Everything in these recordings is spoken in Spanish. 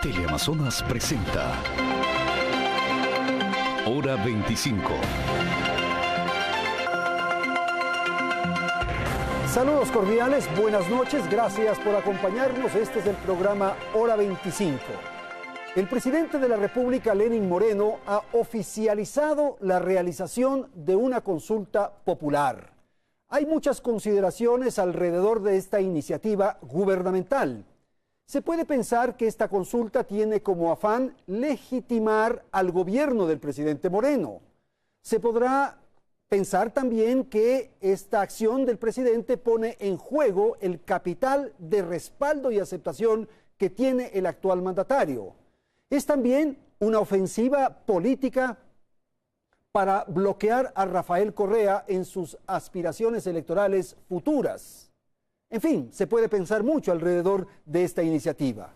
Teleamazonas presenta Hora 25. Saludos cordiales, buenas noches, gracias por acompañarnos. Este es el programa Hora 25. El presidente de la República, Lenín Moreno, ha oficializado la realización de una consulta popular. Hay muchas consideraciones alrededor de esta iniciativa gubernamental. Se puede pensar que esta consulta tiene como afán legitimar al gobierno del presidente Moreno. Se podrá pensar también que esta acción del presidente pone en juego el capital de respaldo y aceptación que tiene el actual mandatario. Es también una ofensiva política para bloquear a Rafael Correa en sus aspiraciones electorales futuras. En fin, se puede pensar mucho alrededor de esta iniciativa.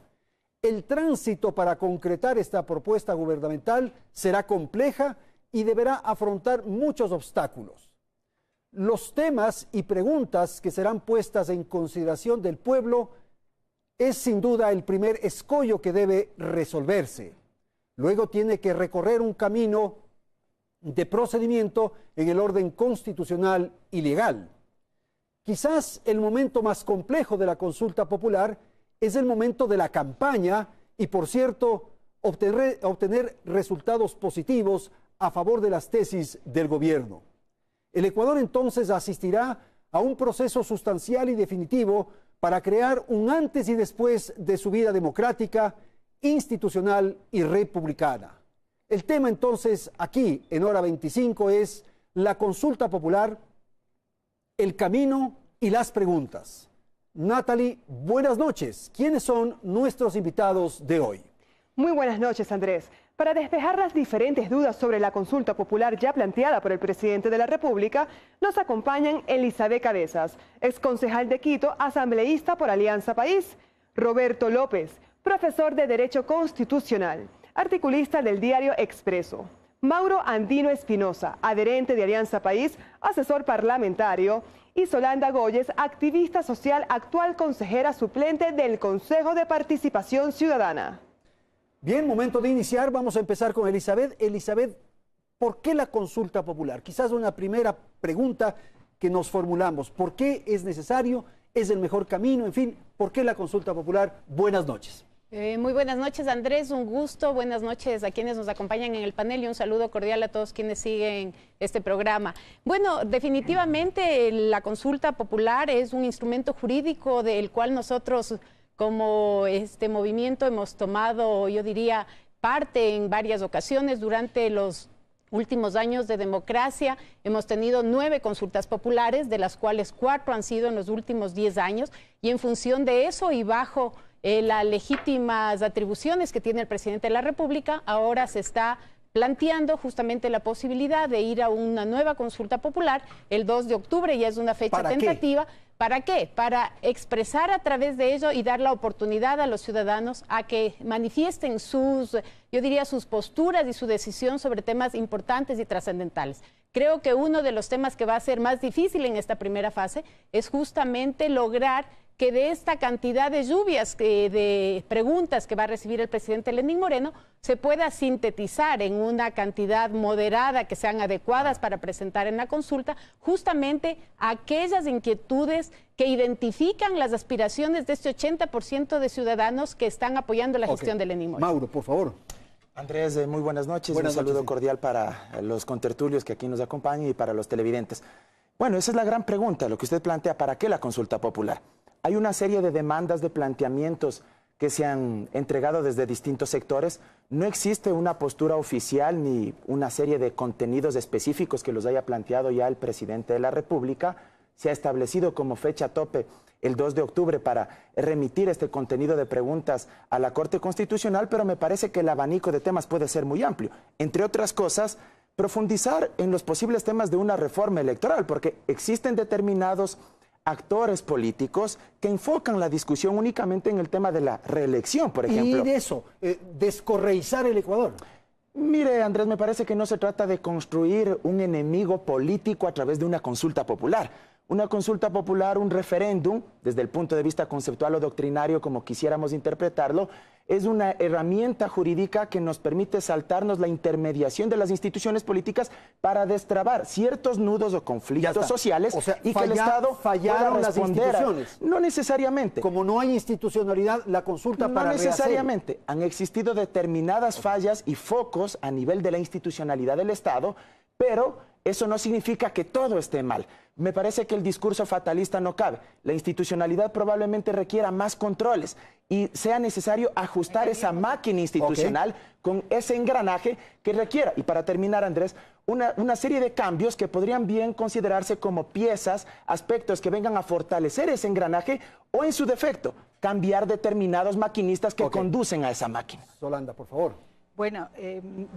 El tránsito para concretar esta propuesta gubernamental será compleja y deberá afrontar muchos obstáculos. Los temas y preguntas que serán puestas en consideración del pueblo es sin duda el primer escollo que debe resolverse. Luego tiene que recorrer un camino de procedimiento en el orden constitucional y legal. Quizás el momento más complejo de la consulta popular es el momento de la campaña y, por cierto, obtener resultados positivos a favor de las tesis del gobierno. El Ecuador entonces asistirá a un proceso sustancial y definitivo para crear un antes y después de su vida democrática, institucional y republicana. El tema entonces aquí en Hora 25 es la consulta popular, el camino y las preguntas. Natalie, buenas noches. ¿Quiénes son nuestros invitados de hoy? Muy buenas noches, Andrés. Para despejar las diferentes dudas sobre la consulta popular ya planteada por el presidente de la República, nos acompañan Elizabeth Cabezas, exconcejal de Quito, asambleísta por Alianza País; Roberto López, profesor de Derecho Constitucional, articulista del diario Expreso; Mauro Andino Espinosa, adherente de Alianza País, asesor parlamentario; y Solanda Goyes, activista social, actual consejera suplente del Consejo de Participación Ciudadana. Bien, momento de iniciar. Vamos a empezar con Elizabeth. Elizabeth, ¿por qué la consulta popular? Quizás una primera pregunta que nos formulamos. ¿Por qué es necesario? ¿Es el mejor camino? En fin, ¿por qué la consulta popular? Buenas noches. Muy buenas noches, Andrés, un gusto. Buenas noches a quienes nos acompañan en el panel y un saludo cordial a todos quienes siguen este programa. Bueno, definitivamente la consulta popular es un instrumento jurídico del cual nosotros como movimiento hemos tomado, yo diría, parte en varias ocasiones durante los últimos años de democracia. Hemos tenido 9 consultas populares, de las cuales 4 han sido en los últimos 10 años, y en función de eso y bajo las legítimas atribuciones que tiene el presidente de la República, ahora se está planteando justamente la posibilidad de ir a una nueva consulta popular el 2 de octubre, ya es una fecha tentativa. ¿Para qué? Para expresar a través de ello y dar la oportunidad a los ciudadanos a que manifiesten sus, yo diría, sus posturas y su decisión sobre temas importantes y trascendentales. Creo que uno de los temas que va a ser más difícil en esta primera fase es justamente lograr que de esta cantidad de lluvias de preguntas que va a recibir el presidente Lenín Moreno se pueda sintetizar en una cantidad moderada que sean adecuadas para presentar en la consulta justamente aquellas inquietudes que identifican las aspiraciones de este 80% de ciudadanos que están apoyando la gestión de Lenín Moreno. Mauro, por favor. Andrés, muy buenas noches. Un saludo cordial para los contertulios que aquí nos acompañan y para los televidentes. Bueno, esa es la gran pregunta, lo que usted plantea, ¿para qué la consulta popular? Hay una serie de demandas, de planteamientos que se han entregado desde distintos sectores. No existe una postura oficial ni una serie de contenidos específicos que los haya planteado ya el presidente de la República. Se ha establecido como fecha tope el 2 de octubre para remitir este contenido de preguntas a la Corte Constitucional, pero me parece que el abanico de temas puede ser muy amplio. Entre otras cosas, profundizar en los posibles temas de una reforma electoral, porque existen determinados actores políticos que enfocan la discusión únicamente en el tema de la reelección, por ejemplo. Y de eso, descorreizar el Ecuador. Mire, Andrés, me parece que no se trata de construir un enemigo político a través de una consulta popular. Una consulta popular, un referéndum, desde el punto de vista conceptual o doctrinario, como quisiéramos interpretarlo, es una herramienta jurídica que nos permite saltarnos la intermediación de las instituciones políticas para destrabar ciertos nudos o conflictos sociales, o sea, y que el Estado fallaron pueda las responder. instituciones. No necesariamente. Como no hay institucionalidad, la consulta No para necesariamente. Han existido determinadas fallas y focos a nivel de la institucionalidad del Estado, pero eso no significa que todo esté mal. Me parece que el discurso fatalista no cabe. La institucionalidad probablemente requiera más controles y sea necesario ajustar esa máquina institucional con ese engranaje que requiera. Y para terminar, Andrés, una serie de cambios que podrían bien considerarse como piezas, aspectos que vengan a fortalecer ese engranaje o, en su defecto, cambiar determinados maquinistas que conducen a esa máquina. Solanda, por favor. Bueno,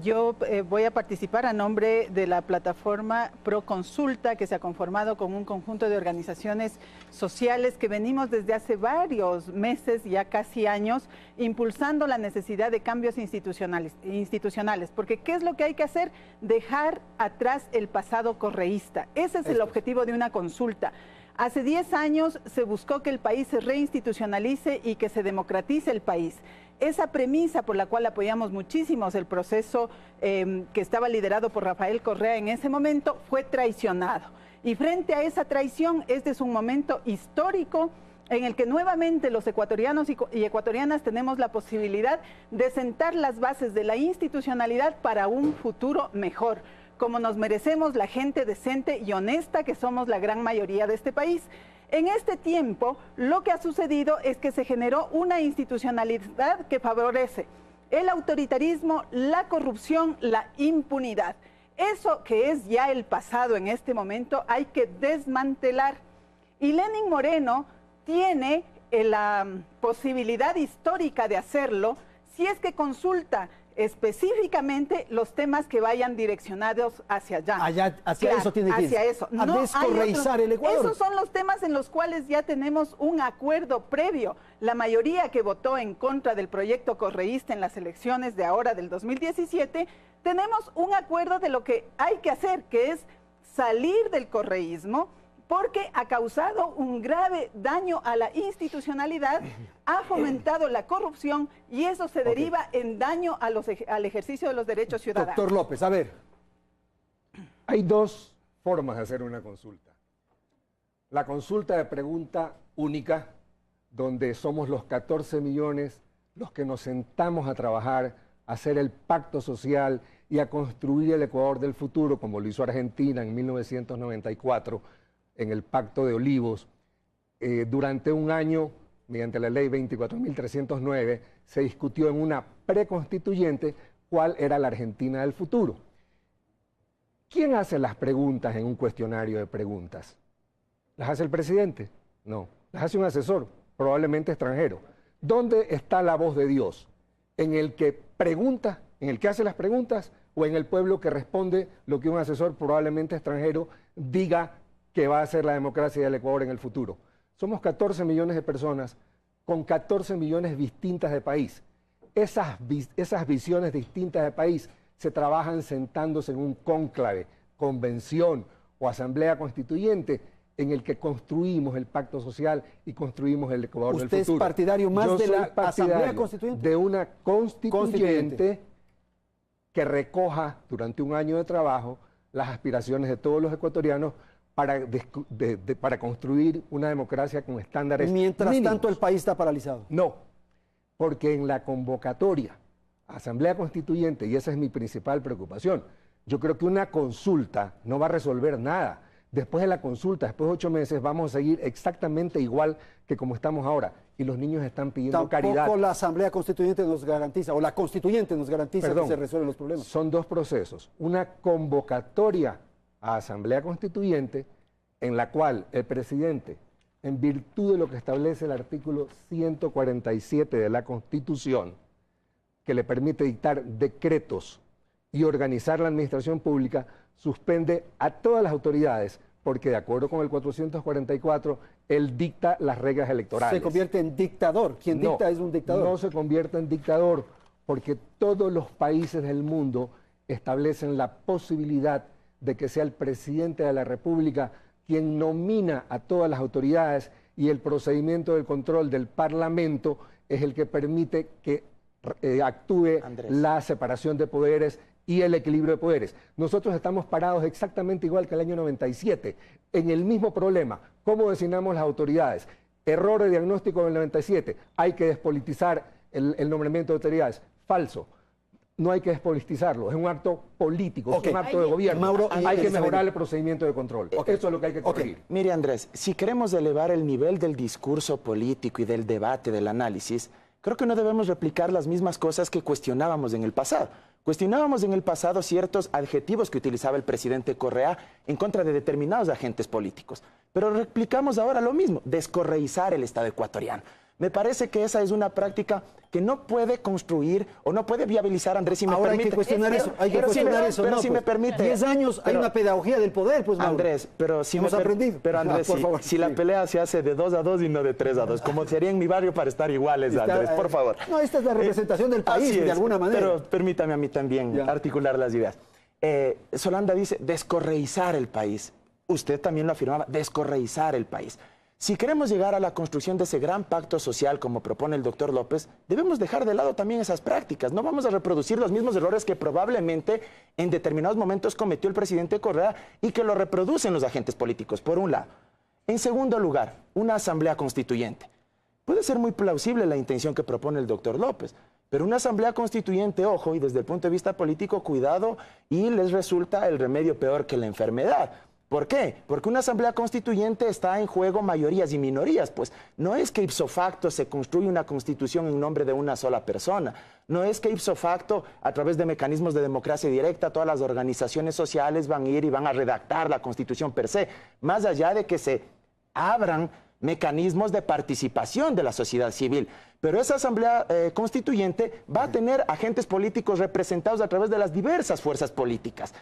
yo voy a participar a nombre de la plataforma Proconsulta, que se ha conformado con un conjunto de organizaciones sociales que venimos desde hace varios meses, ya casi años, impulsando la necesidad de cambios institucionales. Porque ¿qué es lo que hay que hacer? Dejar atrás el pasado correísta. Ese es el objetivo de una consulta. Hace 10 años se buscó que el país se reinstitucionalice y que se democratice el país. Esa premisa por la cual apoyamos muchísimos el proceso que estaba liderado por Rafael Correa en ese momento fue traicionado. Y frente a esa traición, este es un momento histórico en el que nuevamente los ecuatorianos y ecuatorianas tenemos la posibilidad de sentar las bases de la institucionalidad para un futuro mejor, como nos merecemos la gente decente y honesta que somos la gran mayoría de este país. En este tiempo, lo que ha sucedido es que se generó una institucionalidad que favorece el autoritarismo, la corrupción, la impunidad. Eso que es ya el pasado en este momento hay que desmantelar. Y Lenín Moreno tiene la posibilidad histórica de hacerlo si es que consulta específicamente los temas que vayan direccionados hacia allá. Hacia eso tiene que ir. Hacia eso. A descorreizar el Ecuador. Esos son los temas en los cuales ya tenemos un acuerdo previo. La mayoría que votó en contra del proyecto correísta en las elecciones de ahora del 2017, tenemos un acuerdo de lo que hay que hacer, que es salir del correísmo, porque ha causado un grave daño a la institucionalidad, ha fomentado la corrupción y eso se deriva en daño a al ejercicio de los derechos ciudadanos. Doctor López, a ver. Hay dos formas de hacer una consulta. La consulta de pregunta única, donde somos los 14 millones los que nos sentamos a trabajar, a hacer el pacto social y a construir el Ecuador del futuro, como lo hizo Argentina en 1994, en el Pacto de Olivos. Durante un año, mediante la ley 24.309, se discutió en una preconstituyente cuál era la Argentina del futuro. ¿Quién hace las preguntas en un cuestionario de preguntas? ¿Las hace el presidente? No. Las hace un asesor, probablemente extranjero. ¿Dónde está la voz de Dios? ¿En el que pregunta, en el que hace las preguntas, o en el pueblo que responde lo que un asesor, probablemente extranjero, diga que va a ser la democracia del Ecuador en el futuro? Somos 14 millones de personas con 14 millones distintas de país. Esas visiones distintas de país se trabajan sentándose en un cónclave, convención o asamblea constituyente en el que construimos el pacto social y construimos el Ecuador del futuro. ¿Usted es partidario más de la asamblea constituyente? De una constituyente que recoja durante un año de trabajo las aspiraciones de todos los ecuatorianos para construir una democracia con estándares Mientras mínimos. tanto, el país está paralizado. No, porque en la convocatoria a Asamblea Constituyente, y esa es mi principal preocupación, yo creo que una consulta no va a resolver nada. Después de la consulta, después de 8 meses, vamos a seguir exactamente igual que como estamos ahora. Y los niños están pidiendo caridad. Tampoco la Asamblea Constituyente nos garantiza, o la Constituyente nos garantiza que se resuelven los problemas. Son dos procesos. Una convocatoria a Asamblea Constituyente en la cual el presidente, en virtud de lo que establece el artículo 147 de la Constitución, que le permite dictar decretos y organizar la administración pública, suspende a todas las autoridades, porque de acuerdo con el 444, él dicta las reglas electorales. Se convierte en dictador. Quien dicta es un dictador. No se convierte en dictador, porque todos los países del mundo establecen la posibilidad de que sea el presidente de la República quien nomina a todas las autoridades y el procedimiento del control del Parlamento es el que permite que actúe la separación de poderes y el equilibrio de poderes. Nosotros estamos parados exactamente igual que el año 97, en el mismo problema. ¿Cómo designamos las autoridades? Error de diagnóstico del 97, hay que despolitizar el nombramiento de autoridades. Falso. No hay que despolitizarlo, es un acto político, es un acto de gobierno. Mauro, hay que mejorar el procedimiento de control. Eso es lo que hay que corregir. Mire, Andrés, si queremos elevar el nivel del discurso político y del debate, del análisis, creo que no debemos replicar las mismas cosas que cuestionábamos en el pasado. Cuestionábamos en el pasado ciertos adjetivos que utilizaba el presidente Correa en contra de determinados agentes políticos. Pero replicamos ahora lo mismo, descorreizar el Estado ecuatoriano. Me parece que esa es una práctica que no puede construir o no puede viabilizar, Andrés, si me permite. Ahora hay que cuestionar eso, hay que cuestionar eso. Pero si me permite. 10 años hay una pedagogía del poder, pues, Mauro. Andrés, pero si hemos aprendido. Pero Andrés, por favor, si la pelea se hace de 2-2 y no de 3-2, como sería en mi barrio para estar iguales, Andrés, por favor. No, esta es la representación del país, de alguna manera. Pero permítame a mí también articular las ideas. Solanda dice descorreizar el país. Usted también lo afirmaba, descorreizar el país. Si queremos llegar a la construcción de ese gran pacto social, como propone el doctor López, debemos dejar de lado también esas prácticas. No vamos a reproducir los mismos errores que probablemente en determinados momentos cometió el presidente Correa y que lo reproducen los agentes políticos, por un lado. En segundo lugar, una asamblea constituyente. Puede ser muy plausible la intención que propone el doctor López, pero una asamblea constituyente, ojo, y desde el punto de vista político, cuidado, y les resulta el remedio peor que la enfermedad. ¿Por qué? Porque una asamblea constituyente está en juego mayorías y minorías, pues no es que ipso facto se construye una constitución en nombre de una sola persona, no es que ipso facto a través de mecanismos de democracia directa todas las organizaciones sociales van a ir y van a redactar la constitución per se, más allá de que se abran mecanismos de participación de la sociedad civil. Pero esa asamblea constituyente va a tener agentes políticos representados a través de las diversas fuerzas políticas.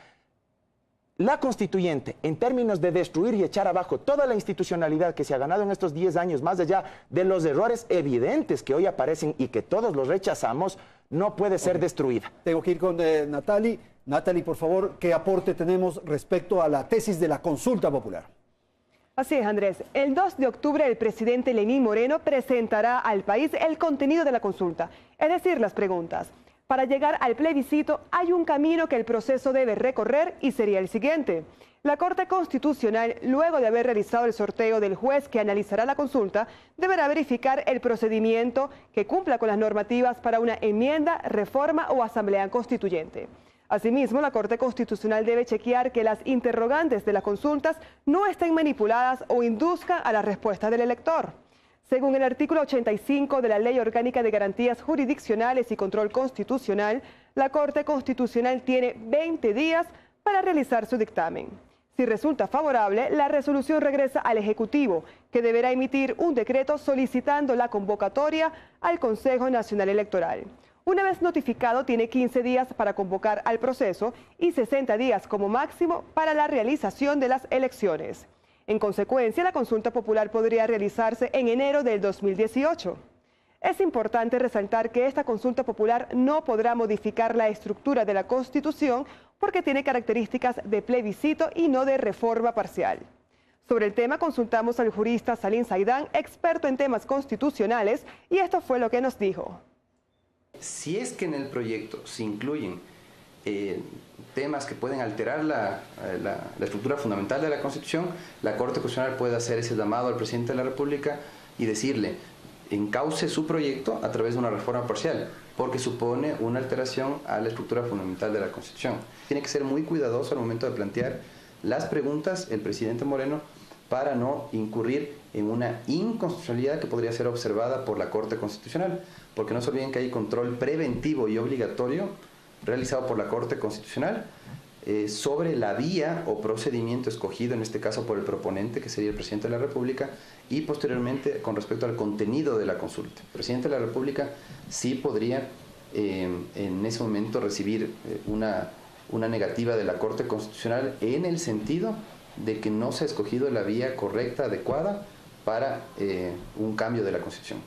La constituyente, en términos de destruir y echar abajo toda la institucionalidad que se ha ganado en estos 10 años, más allá de los errores evidentes que hoy aparecen y que todos los rechazamos, no puede ser destruida. Tengo que ir con Natali. Natali, por favor, ¿qué aporte tenemos respecto a la tesis de la consulta popular? Así es, Andrés. El 2 de octubre el presidente Lenín Moreno presentará al país el contenido de la consulta, es decir, las preguntas. Para llegar al plebiscito hay un camino que el proceso debe recorrer y sería el siguiente. La Corte Constitucional, luego de haber realizado el sorteo del juez que analizará la consulta, deberá verificar el procedimiento que cumpla con las normativas para una enmienda, reforma o asamblea constituyente. Asimismo, la Corte Constitucional debe chequear que las interrogantes de las consultas no estén manipuladas o induzcan a la respuesta del elector. Según el artículo 85 de la Ley Orgánica de Garantías Jurisdiccionales y Control Constitucional, la Corte Constitucional tiene 20 días para realizar su dictamen. Si resulta favorable, la resolución regresa al Ejecutivo, que deberá emitir un decreto solicitando la convocatoria al Consejo Nacional Electoral. Una vez notificado, tiene 15 días para convocar al proceso y 60 días como máximo para la realización de las elecciones. En consecuencia, la consulta popular podría realizarse en enero del 2018. Es importante resaltar que esta consulta popular no podrá modificar la estructura de la Constitución porque tiene características de plebiscito y no de reforma parcial. Sobre el tema consultamos al jurista Salim Saidán, experto en temas constitucionales, y esto fue lo que nos dijo. Si es que en el proyecto se incluyen temas que pueden alterar la estructura fundamental de la Constitución, la Corte Constitucional puede hacer ese llamado al presidente de la República y decirle, encauce su proyecto a través de una reforma parcial, porque supone una alteración a la estructura fundamental de la Constitución. Tiene que ser muy cuidadoso al momento de plantear las preguntas el presidente Moreno para no incurrir en una inconstitucionalidad que podría ser observada por la Corte Constitucional, porque no se olviden que hay control preventivo y obligatorio realizado por la Corte Constitucional sobre la vía o procedimiento escogido, en este caso por el proponente, que sería el presidente de la República, y posteriormente con respecto al contenido de la consulta. El presidente de la República sí podría en ese momento recibir una negativa de la Corte Constitucional en el sentido de que no se ha escogido la vía correcta, adecuada para un cambio de la Constitución.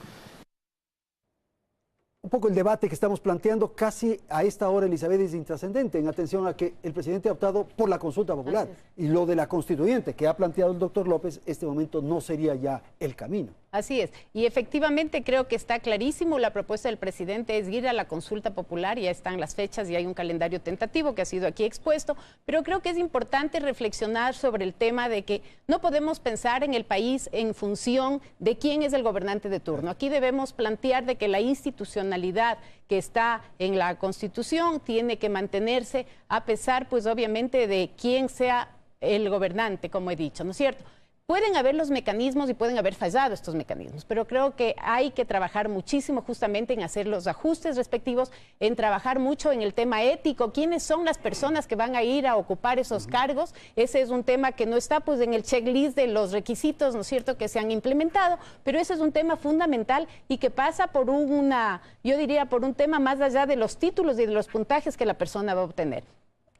Un poco el debate que estamos planteando casi a esta hora, Elizabeth, es intrascendente en atención a que el presidente ha optado por la consulta popular. Y lo de la constituyente que ha planteado el doctor López, este momento no sería ya el camino. Así es, y efectivamente creo que está clarísimo, la propuesta del presidente es ir a la consulta popular, ya están las fechas y hay un calendario tentativo que ha sido aquí expuesto, pero creo que es importante reflexionar sobre el tema de que no podemos pensar en el país en función de quién es el gobernante de turno. Aquí debemos plantear de que la institucionalidad que está en la Constitución tiene que mantenerse a pesar, pues obviamente, de quién sea el gobernante, como he dicho, ¿no es cierto? Pueden haber los mecanismos y pueden haber fallado estos mecanismos, pero creo que hay que trabajar muchísimo justamente en hacer los ajustes respectivos, en trabajar mucho en el tema ético, quiénes son las personas que van a ir a ocupar esos cargos. Ese es un tema que no está pues en el checklist de los requisitos, ¿no es cierto?, que se han implementado, pero ese es un tema fundamental y que pasa por yo diría, por un tema más allá de los títulos y de los puntajes que la persona va a obtener.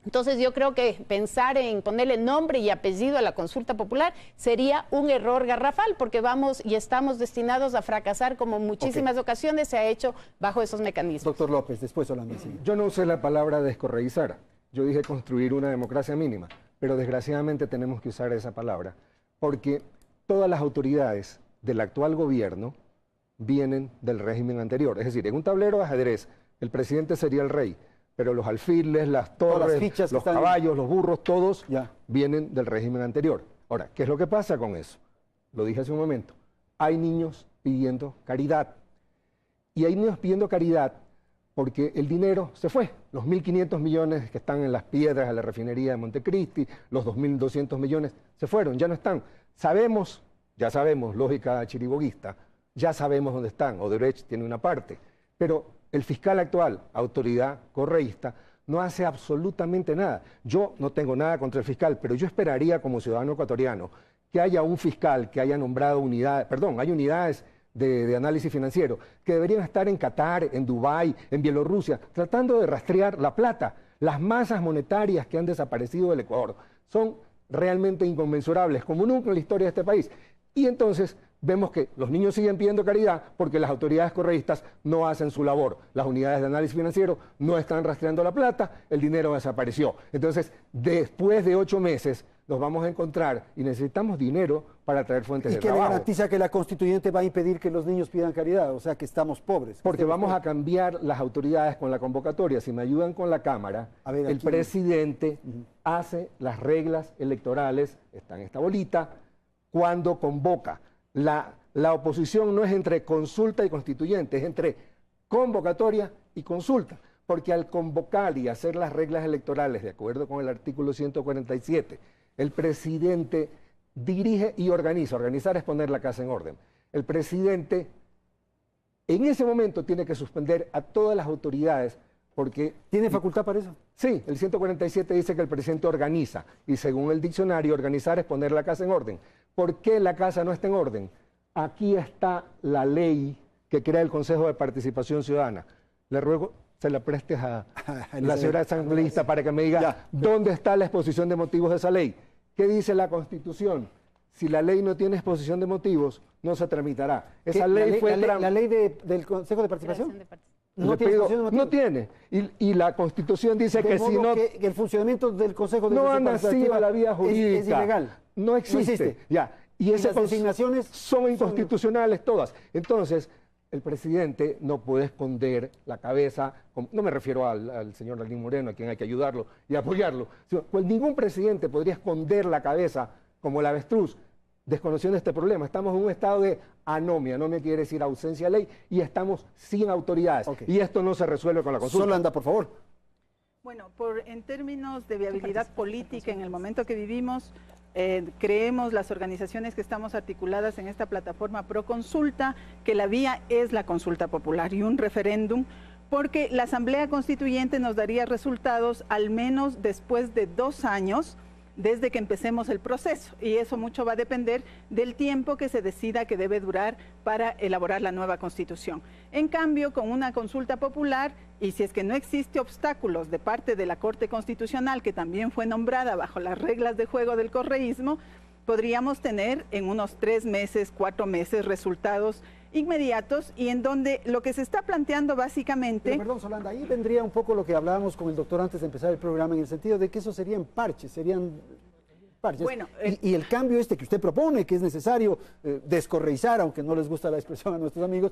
Entonces yo creo que pensar en ponerle nombre y apellido a la consulta popular sería un error garrafal, porque vamos y estamos destinados a fracasar como en muchísimas ocasiones se ha hecho bajo esos mecanismos. Doctor López, después Holanda. Sí. Yo no usé la palabra descorreizar, yo dije construir una democracia mínima, pero desgraciadamente tenemos que usar esa palabra, porque todas las autoridades del actual gobierno vienen del régimen anterior. Es decir, en un tablero de ajedrez, el presidente sería el rey, pero los alfiles, las torres, los caballos, los burros, todos vienen del régimen anterior. Ahora, ¿qué es lo que pasa con eso? Lo dije hace un momento. Hay niños pidiendo caridad. Y hay niños pidiendo caridad porque el dinero se fue. Los 1.500 millones que están en las piedras de la refinería de Montecristi, los 2.200 millones se fueron, ya no están. Sabemos, ya sabemos, lógica chiriboguista, ya sabemos dónde están. Odebrecht tiene una parte, pero el fiscal actual, autoridad correísta, no hace absolutamente nada. Yo no tengo nada contra el fiscal, pero yo esperaría como ciudadano ecuatoriano que haya un fiscal que haya nombrado unidades, hay unidades de análisis financiero que deberían estar en Qatar, en Dubái, en Bielorrusia, tratando de rastrear la plata. Las masas monetarias que han desaparecido del Ecuador son realmente inconmensurables, como nunca en la historia de este país. Y entonces vemos que los niños siguen pidiendo caridad porque las autoridades correístas no hacen su labor. Las unidades de análisis financiero no están rastreando la plata, el dinero desapareció. Entonces, después de 8 meses, nos vamos a encontrar y necesitamos dinero para traer fuentes de trabajo. ¿Y qué le garantiza que la constituyente va a impedir que los niños pidan caridad? O sea, que estamos pobres. Porque vamos a cambiar las autoridades con la convocatoria. Si me ayudan con la Cámara, el presidente hace las reglas electorales, está en esta bolita, cuando convoca. La oposición no es entre consulta y constituyente, es entre convocatoria y consulta, porque al convocar y hacer las reglas electorales de acuerdo con el artículo 147, el presidente dirige y organiza. Organizar es poner la casa en orden. El presidente en ese momento tiene que suspender a todas las autoridades porque... ¿Tiene facultad para eso? Sí, el 147 dice que el presidente organiza y según el diccionario organizar es poner la casa en orden. ¿Por qué la casa no está en orden? Aquí está la ley que crea el Consejo de Participación Ciudadana. Le ruego se la prestes a la señora asambleísta para que me diga dónde está la exposición de motivos de esa ley. ¿Qué dice la Constitución? Si la ley no tiene exposición de motivos, no se tramitará. Esa ley fue... ¿La ley del Consejo de Participación? No tiene. Y la Constitución dice que si no... que el funcionamiento del Consejo de Participación no ha nacido la vía jurídica. Es ilegal. No existe. Y esas designaciones son inconstitucionales todas. Entonces, el presidente no puede esconder la cabeza, no me refiero al señor Lenín Moreno, a quien hay que ayudarlo y apoyarlo, sino, pues ningún presidente podría esconder la cabeza como el avestruz, desconociendo este problema. Estamos en un estado de anomia, anomia quiere decir ausencia de ley, y estamos sin autoridades. Y esto no se resuelve con la consulta. Solanda, por favor. Bueno, en términos de viabilidad política en el momento que vivimos, creemos las organizaciones que estamos articuladas en esta plataforma pro consulta que la vía es la consulta popular y un referéndum, porque la Asamblea Constituyente nos daría resultados al menos después de 2 años desde que empecemos el proceso, y eso mucho va a depender del tiempo que se decida que debe durar para elaborar la nueva Constitución. En cambio, con una consulta popular, y si es que no existe obstáculos de parte de la Corte Constitucional, que también fue nombrada bajo las reglas de juego del correísmo, podríamos tener en unos 3 meses, 4 meses resultados inmediatos y en donde lo que se está planteando básicamente... Pero, perdón, Solanda, ahí vendría un poco lo que hablábamos con el doctor antes de empezar el programa, en el sentido de que eso serían parches, Bueno, y el cambio que usted propone, que es necesario descorreizar, aunque no les gusta la expresión a nuestros amigos,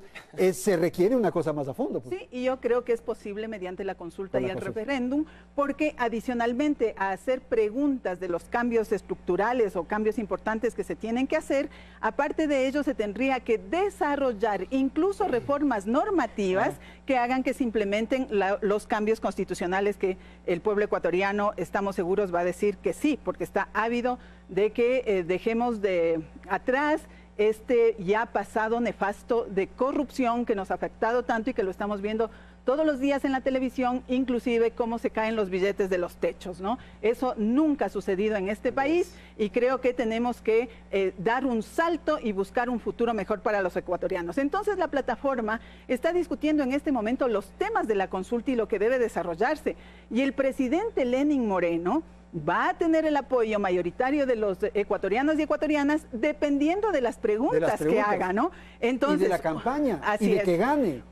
se requiere una cosa más a fondo. Pues. Sí, y yo creo que es posible mediante la consulta y el referéndum, porque adicionalmente a hacer preguntas de los cambios estructurales o cambios importantes que se tienen que hacer, aparte de ello se tendría que desarrollar incluso reformas normativas que hagan que se implementen los cambios constitucionales que el pueblo ecuatoriano, estamos seguros, va a decir que sí, porque está ávido de que dejemos de atrás este ya pasado nefasto de corrupción que nos ha afectado tanto y que lo estamos viendo todos los días en la televisión, inclusive cómo se caen los billetes de los techos, ¿no? Eso nunca ha sucedido en este país y creo que tenemos que dar un salto y buscar un futuro mejor para los ecuatorianos. Entonces la plataforma está discutiendo en este momento los temas de la consulta y lo que debe desarrollarse. Y el presidente Lenín Moreno va a tener el apoyo mayoritario de los ecuatorianos y ecuatorianas dependiendo de las preguntas que haga, ¿no? Entonces, y de la campaña, y de que gane.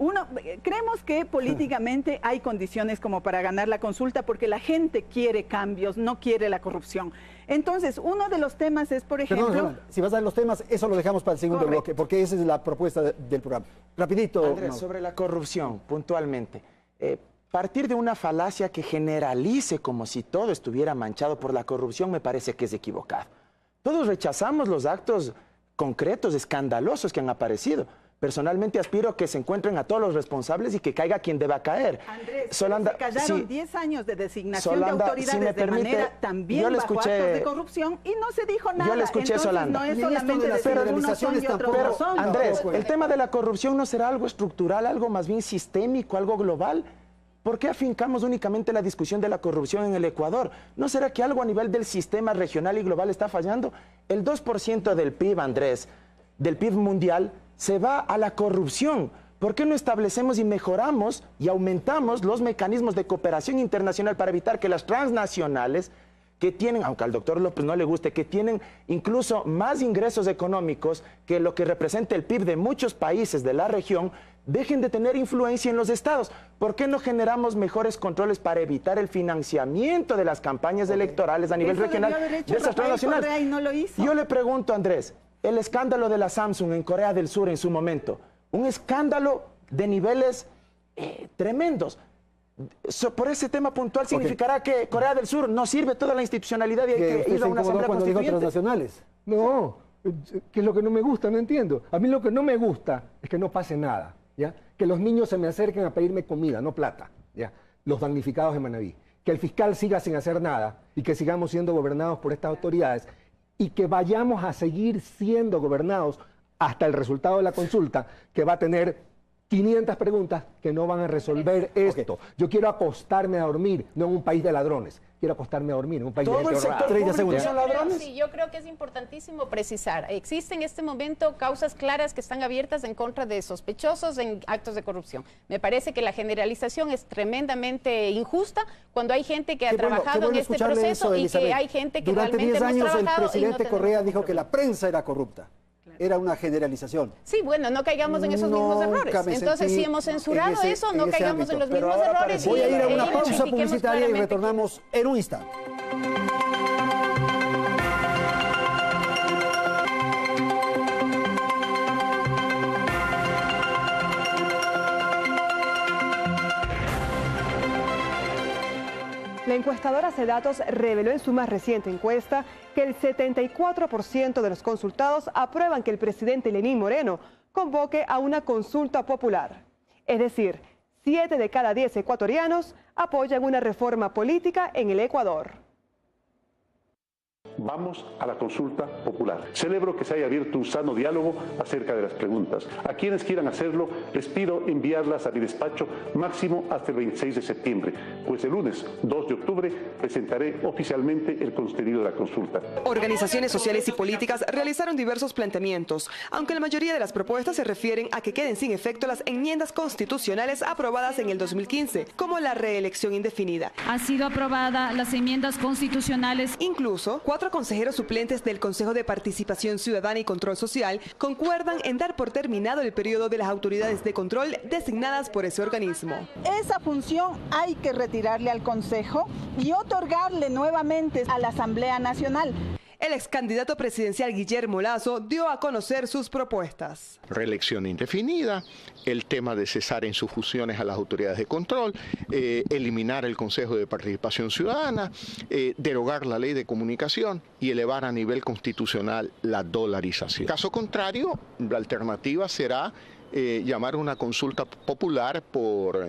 Creemos que políticamente hay condiciones como para ganar la consulta porque la gente quiere cambios, no quiere la corrupción. Entonces, uno de los temas es, por ejemplo... Perdón, si vas a dar los temas, eso lo dejamos para el segundo bloque, porque esa es la propuesta del programa. Rapidito. Andrés, sobre la corrupción, puntualmente. Partir de una falacia que generalice como si todo estuviera manchado por la corrupción me parece que es equivocado. Todos rechazamos los actos concretos, escandalosos que han aparecido. Personalmente aspiro a que se encuentren a todos los responsables y que caiga quien deba caer. Andrés, Solanda, se callaron 10 años de designación Solanda, de autoridades de manera también bajo actos de corrupción y no se dijo nada. Yo le escuché, entonces, Solanda. No es solamente decir unos son y otros no son. Andrés, el tema de la corrupción no será algo estructural, algo más bien sistémico, algo global. ¿Por qué afincamos únicamente la discusión de la corrupción en el Ecuador? ¿No será que algo a nivel del sistema regional y global está fallando? El 2% del PIB, Andrés, del PIB mundial, se va a la corrupción. ¿Por qué no establecemos y mejoramos y aumentamos los mecanismos de cooperación internacional para evitar que las transnacionales que tienen, aunque al doctor López no le guste, que tienen incluso más ingresos económicos que lo que representa el PIB de muchos países de la región, dejen de tener influencia en los estados? ¿Por qué no generamos mejores controles para evitar el financiamiento de las campañas electorales a nivel regional de esas transnacionales? Y no lo hizo. Yo le pregunto, Andrés, el escándalo de la Samsung en Corea del Sur en su momento, un escándalo de niveles tremendos. Por ese tema puntual significará que Corea del Sur no sirve toda la institucionalidad y hay que ir a una asamblea constituyente. Transnacionales. No, que es lo que no me gusta, no entiendo. A mí lo que no me gusta es que no pase nada, ¿ya? Que los niños se me acerquen a pedirme comida, no plata, ¿ya? Los damnificados de Manabí. Que el fiscal siga sin hacer nada y que sigamos siendo gobernados por estas autoridades y que vayamos a seguir siendo gobernados hasta el resultado de la consulta, que va a tener 500 preguntas que no van a resolver esto. Yo quiero acostarme a dormir, no en un país de ladrones. Quiero acostarme a dormir en un país de ladrones. ¿Todo el sector público son ladrones? Sí, yo creo que es importantísimo precisar. Existen en este momento causas claras que están abiertas en contra de sospechosos en actos de corrupción. Me parece que la generalización es tremendamente injusta cuando hay gente que ha trabajado en este proceso y que hay gente que durante realmente 10 años hemos trabajado. El presidente Correa dijo que la prensa era corrupta. Era una generalización. Sí, bueno, no caigamos en esos mismos errores. Entonces, si hemos censurado eso, no caigamos en los mismos errores. Voy a ir a una pausa publicitaria y retornamos en un instante. La encuestadora Cedatos reveló en su más reciente encuesta que el 74% de los consultados aprueban que el presidente Lenín Moreno convoque a una consulta popular. Es decir, 7 de cada 10 ecuatorianos apoyan una reforma política en el Ecuador. Vamos a la consulta popular. Celebro que se haya abierto un sano diálogo acerca de las preguntas. A quienes quieran hacerlo, les pido enviarlas a mi despacho máximo hasta el 26 de septiembre, pues el lunes 2 2 de octubre presentaré oficialmente el contenido de la consulta. Organizaciones sociales y políticas realizaron diversos planteamientos, aunque la mayoría de las propuestas se refieren a que queden sin efecto las enmiendas constitucionales aprobadas en el 2015, como la reelección indefinida. Ha sido aprobada las enmiendas constitucionales. Incluso, 4 consejeros suplentes del Consejo de Participación Ciudadana y Control Social concuerdan en dar por terminado el periodo de las autoridades de control designadas por ese organismo. Esa función hay que retirarle al Consejo y otorgarle nuevamente a la Asamblea Nacional. El ex candidato presidencial Guillermo Lasso dio a conocer sus propuestas. Reelección indefinida, el tema de cesar en sus funciones a las autoridades de control, eliminar el Consejo de Participación Ciudadana, derogar la ley de comunicación y elevar a nivel constitucional la dolarización. Caso contrario, la alternativa será llamar una consulta popular por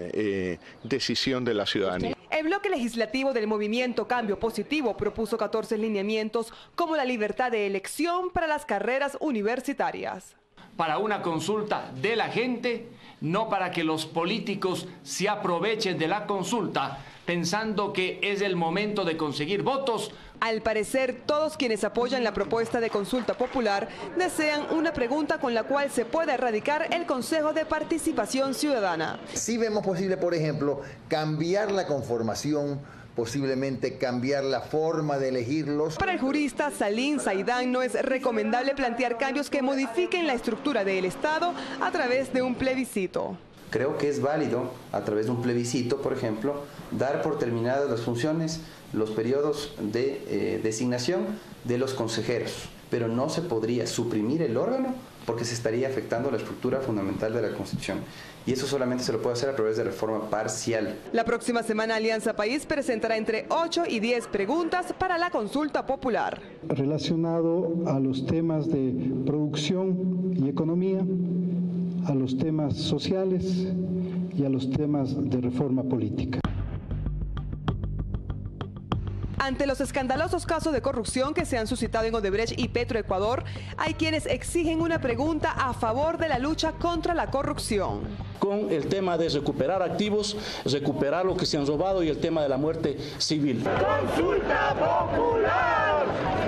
decisión de la ciudadanía. El bloque legislativo del movimiento Cambio Positivo propuso 14 lineamientos como la libertad de elección para las carreras universitarias. Para una consulta de la gente, no para que los políticos se aprovechen de la consulta pensando que es el momento de conseguir votos. Al parecer, todos quienes apoyan la propuesta de consulta popular desean una pregunta con la cual se pueda erradicar el Consejo de Participación Ciudadana. Sí vemos posible, por ejemplo, cambiar la conformación, posiblemente cambiar la forma de elegirlos. Para el jurista Salim Zaidán no es recomendable plantear cambios que modifiquen la estructura del Estado a través de un plebiscito. Creo que es válido, a través de un plebiscito, por ejemplo, dar por terminadas las funciones, los periodos de designación de los consejeros, pero no se podría suprimir el órgano porque se estaría afectando la estructura fundamental de la Constitución. Y eso solamente se lo puede hacer a través de reforma parcial. La próxima semana Alianza País presentará entre 8 y 10 preguntas para la consulta popular. Relacionado a los temas de producción y economía, a los temas sociales y a los temas de reforma política. Ante los escandalosos casos de corrupción que se han suscitado en Odebrecht y Petroecuador, hay quienes exigen una pregunta a favor de la lucha contra la corrupción. Con el tema de recuperar activos, recuperar lo que se han robado y el tema de la muerte civil. Consulta popular,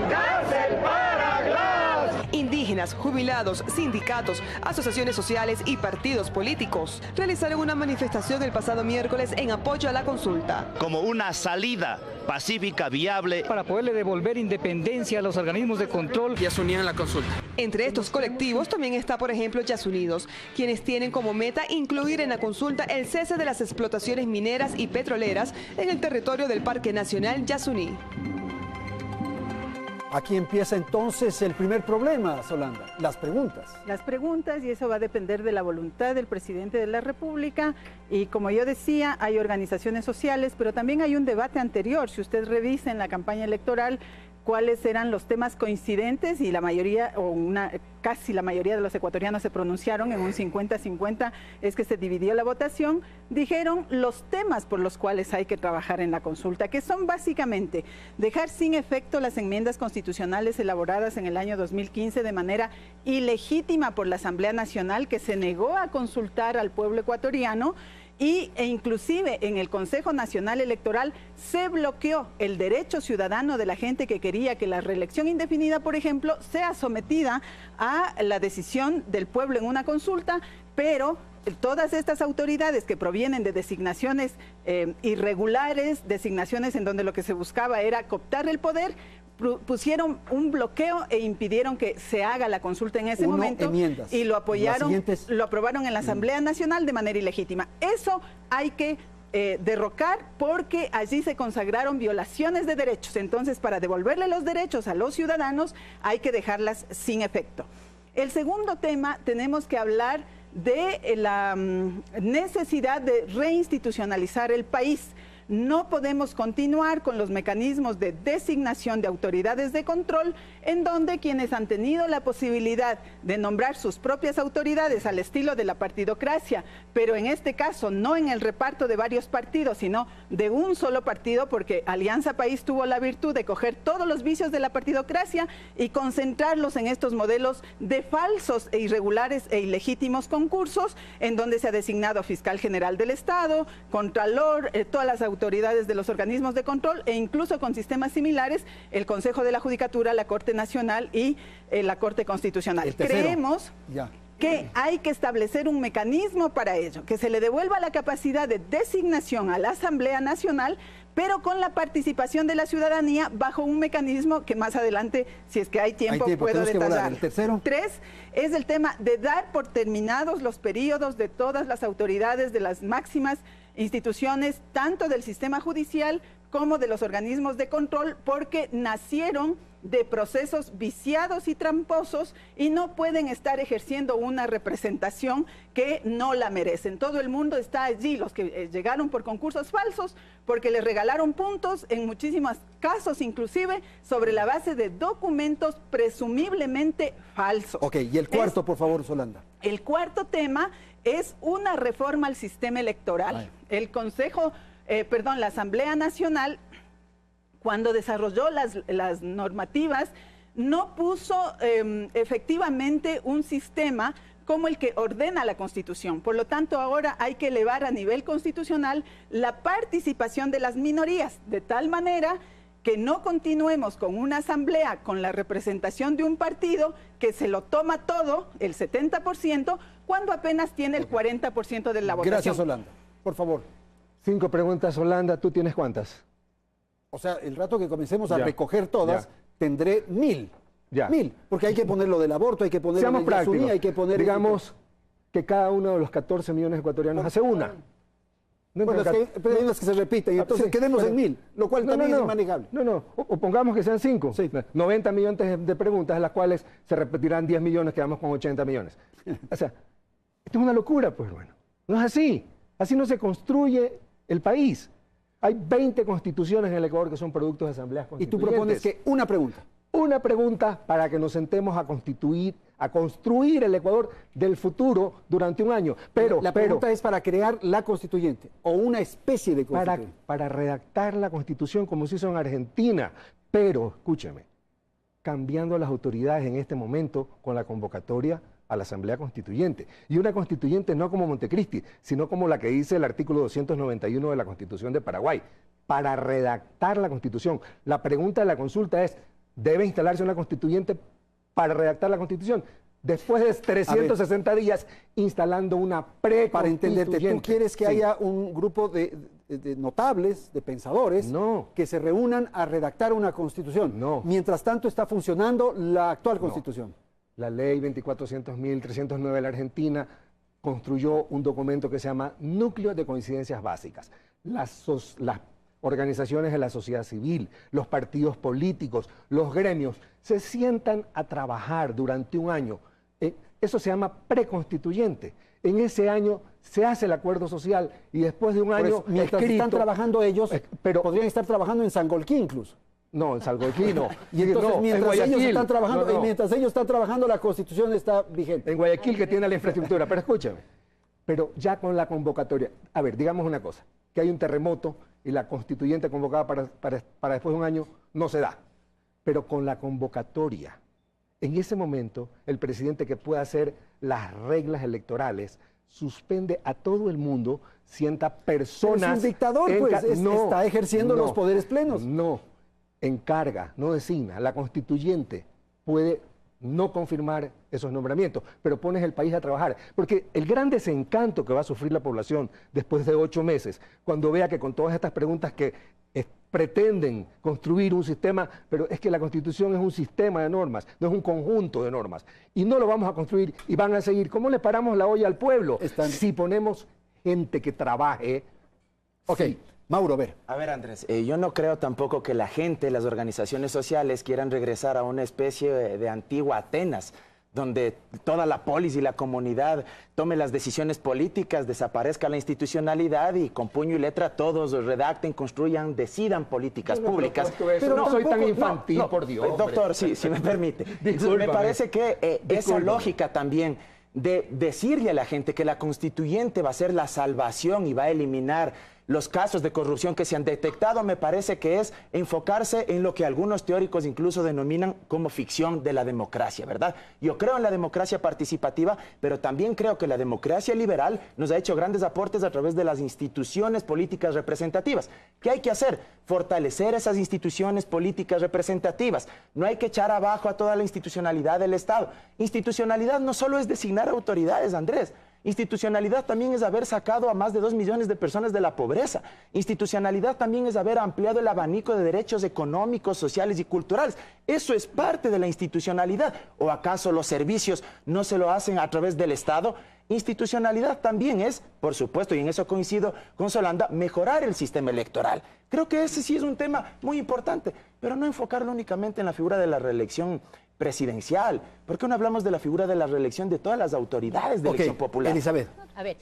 cárcel para Glass. Indígenas, jubilados, sindicatos, asociaciones sociales y partidos políticos realizaron una manifestación el pasado miércoles en apoyo a la consulta. Como una salida pacífica, viable, para poderle devolver independencia a los organismos de control. Yasuní en la consulta. Entre estos colectivos también está, por ejemplo, Yasunidos, quienes tienen como meta incluir en la consulta el cese de las explotaciones mineras y petroleras en el territorio del Parque Nacional Yasuní. Aquí empieza entonces el primer problema, Solanda, las preguntas. Las preguntas, y eso va a depender de la voluntad del presidente de la República. Y como yo decía, hay organizaciones sociales, pero también hay un debate anterior. Si usted revisa en la campaña electoral cuáles eran los temas coincidentes, y la mayoría, casi la mayoría de los ecuatorianos se pronunciaron en un 50-50, es que se dividió la votación, dijeron los temas por los cuales hay que trabajar en la consulta, que son básicamente dejar sin efecto las enmiendas constitucionales elaboradas en el año 2015 de manera ilegítima por la Asamblea Nacional, que se negó a consultar al pueblo ecuatoriano, e inclusive en el Consejo Nacional Electoral se bloqueó el derecho ciudadano de la gente que quería que la reelección indefinida, por ejemplo, sea sometida a la decisión del pueblo en una consulta, pero todas estas autoridades que provienen de designaciones irregulares, designaciones en donde lo que se buscaba era cooptar el poder, pusieron un bloqueo e impidieron que se haga la consulta en ese momento y lo apoyaron, lo aprobaron en la Asamblea Nacional de manera ilegítima. Eso hay que derrocar porque allí se consagraron violaciones de derechos. Entonces, para devolverle los derechos a los ciudadanos hay que dejarlas sin efecto. El segundo tema, tenemos que hablar de la necesidad de reinstitucionalizar el país. No podemos continuar con los mecanismos de designación de autoridades de control en donde quienes han tenido la posibilidad de nombrar sus propias autoridades al estilo de la partidocracia, pero en este caso no en el reparto de varios partidos, sino de un solo partido, porque Alianza País tuvo la virtud de coger todos los vicios de la partidocracia y concentrarlos en estos modelos de falsos e irregulares e ilegítimos concursos en donde se ha designado fiscal general del Estado, contralor, todas las autoridades autoridades de los organismos de control e incluso con sistemas similares, el Consejo de la Judicatura, la Corte Nacional y la Corte Constitucional. Creemos que hay que establecer un mecanismo para ello, que se le devuelva la capacidad de designación a la Asamblea Nacional, pero con la participación de la ciudadanía bajo un mecanismo que más adelante, si es que hay tiempo puedo detallar. ¿El tercero? 3 es el tema de dar por terminados los periodos de todas las autoridades de las máximas instituciones, tanto del sistema judicial como de los organismos de control, porque nacieron de procesos viciados y tramposos y no pueden estar ejerciendo una representación que no la merecen. Todo el mundo está allí, los que llegaron por concursos falsos, porque les regalaron puntos, en muchísimos casos inclusive, sobre la base de documentos presumiblemente falsos. Ok, y el cuarto, por favor, Solanda. El cuarto tema es una reforma al sistema electoral. El la Asamblea Nacional, cuando desarrolló las normativas, no puso efectivamente un sistema como el que ordena la Constitución. Por lo tanto, ahora hay que elevar a nivel constitucional la participación de las minorías, de tal manera que no continuemos con una asamblea con la representación de un partido que se lo toma todo, el 70%, cuando apenas tiene el 40% de la votación. Gracias, Solanda. Por favor. 5 preguntas, Solanda. ¿Tú tienes cuántas? O sea, el rato que comencemos a recoger todas, tendré 1000. 1000. Porque hay que poner lo del aborto, hay que poner Seamos lo de prácticos. hay que poner... Digamos que cada uno de los 14 millones de ecuatorianos hace una. No, bueno, pero hay unas que se repiten, entonces quedemos en 1000, lo cual también es manejable. O pongamos que sean 5. 90 millones de preguntas, a las cuales se repetirán 10 millones, quedamos con 80 millones. O sea, esto es una locura, pues bueno. No es así. Así no se construye el país. Hay 20 constituciones en el Ecuador que son productos de asambleas constituyentes. Y tú propones que una pregunta. Una pregunta para que nos sentemos a construir el Ecuador del futuro durante un año. Pero la pregunta es para crear la constituyente o una especie de constituyente. Para redactar la constitución como se hizo en Argentina. Pero, escúchame, cambiando las autoridades en este momento con la convocatoria a la Asamblea Constituyente. Y una constituyente no como Montecristi, sino como la que dice el artículo 291 de la Constitución de Paraguay, para redactar la Constitución. La pregunta de la consulta es, ¿debe instalarse una constituyente para redactar la Constitución? Después de 360 días instalando una preconstituyente. Para entenderte, ¿tú quieres que haya un grupo de notables, de pensadores, que se reúnan a redactar una Constitución? No. Mientras tanto está funcionando la actual Constitución. La ley 2400.309 de la Argentina construyó un documento que se llama Núcleo de Coincidencias Básicas. Las organizaciones de la sociedad civil, los partidos políticos, los gremios, se sientan a trabajar durante un año. Eso se llama preconstituyente. En ese año se hace el acuerdo social y después de un año mientras están trabajando ellos, pero podrían estar trabajando en Sangolquí incluso. No, en Sangolquí no. Y entonces mientras ellos están trabajando, mientras ellos están trabajando, la Constitución está vigente. En Guayaquil, que tiene la infraestructura. Pero escúchame, pero ya con la convocatoria, a ver, digamos una cosa, que hay un terremoto y la constituyente convocada para después de un año no se da. Pero con la convocatoria, en ese momento, el presidente que pueda hacer las reglas electorales suspende a todo el mundo, sienta personas... Pero es un dictador, pues, está ejerciendo los poderes plenos. No, encarga, no designa. La constituyente puede no confirmar esos nombramientos, pero pones el país a trabajar. Porque el gran desencanto que va a sufrir la población después de 8 meses, cuando vea que con todas estas preguntas que pretenden construir un sistema, pero es que la Constitución es un sistema de normas, no es un conjunto de normas, y no lo vamos a construir y van a seguir. ¿Cómo le paramos la olla al pueblo? Si ponemos gente que trabaje. Ok. Sí. Mauro, a ver, Andrés, yo no creo tampoco que la gente, las organizaciones sociales quieran regresar a una especie de antigua Atenas, donde toda la polis y la comunidad tome las decisiones políticas, desaparezca la institucionalidad y con puño y letra todos redacten, construyan, decidan políticas públicas. Pero no soy tan infantil, por Dios. Doctor, si me permite. Me parece que esa lógica también de decirle a la gente que la constituyente va a ser la salvación y va a eliminar los casos de corrupción que se han detectado, me parece que es enfocarse en lo que algunos teóricos incluso denominan como ficción de la democracia, ¿verdad? Yo creo en la democracia participativa, pero también creo que la democracia liberal nos ha hecho grandes aportes a través de las instituciones políticas representativas. ¿Qué hay que hacer? Fortalecer esas instituciones políticas representativas. No hay que echar abajo a toda la institucionalidad del Estado. Institucionalidad no solo es designar autoridades, Andrés. Institucionalidad también es haber sacado a más de 2 millones de personas de la pobreza. Institucionalidad también es haber ampliado el abanico de derechos económicos, sociales y culturales. Eso es parte de la institucionalidad. ¿O acaso los servicios no se lo hacen a través del Estado? Institucionalidad también es, por supuesto, y en eso coincido con Solanda, mejorar el sistema electoral. Creo que ese sí es un tema muy importante, pero no enfocarlo únicamente en la figura de la reelección presidencial. ¿Por qué no hablamos de la figura de la reelección de todas las autoridades de elección popular? Elizabeth. A ver,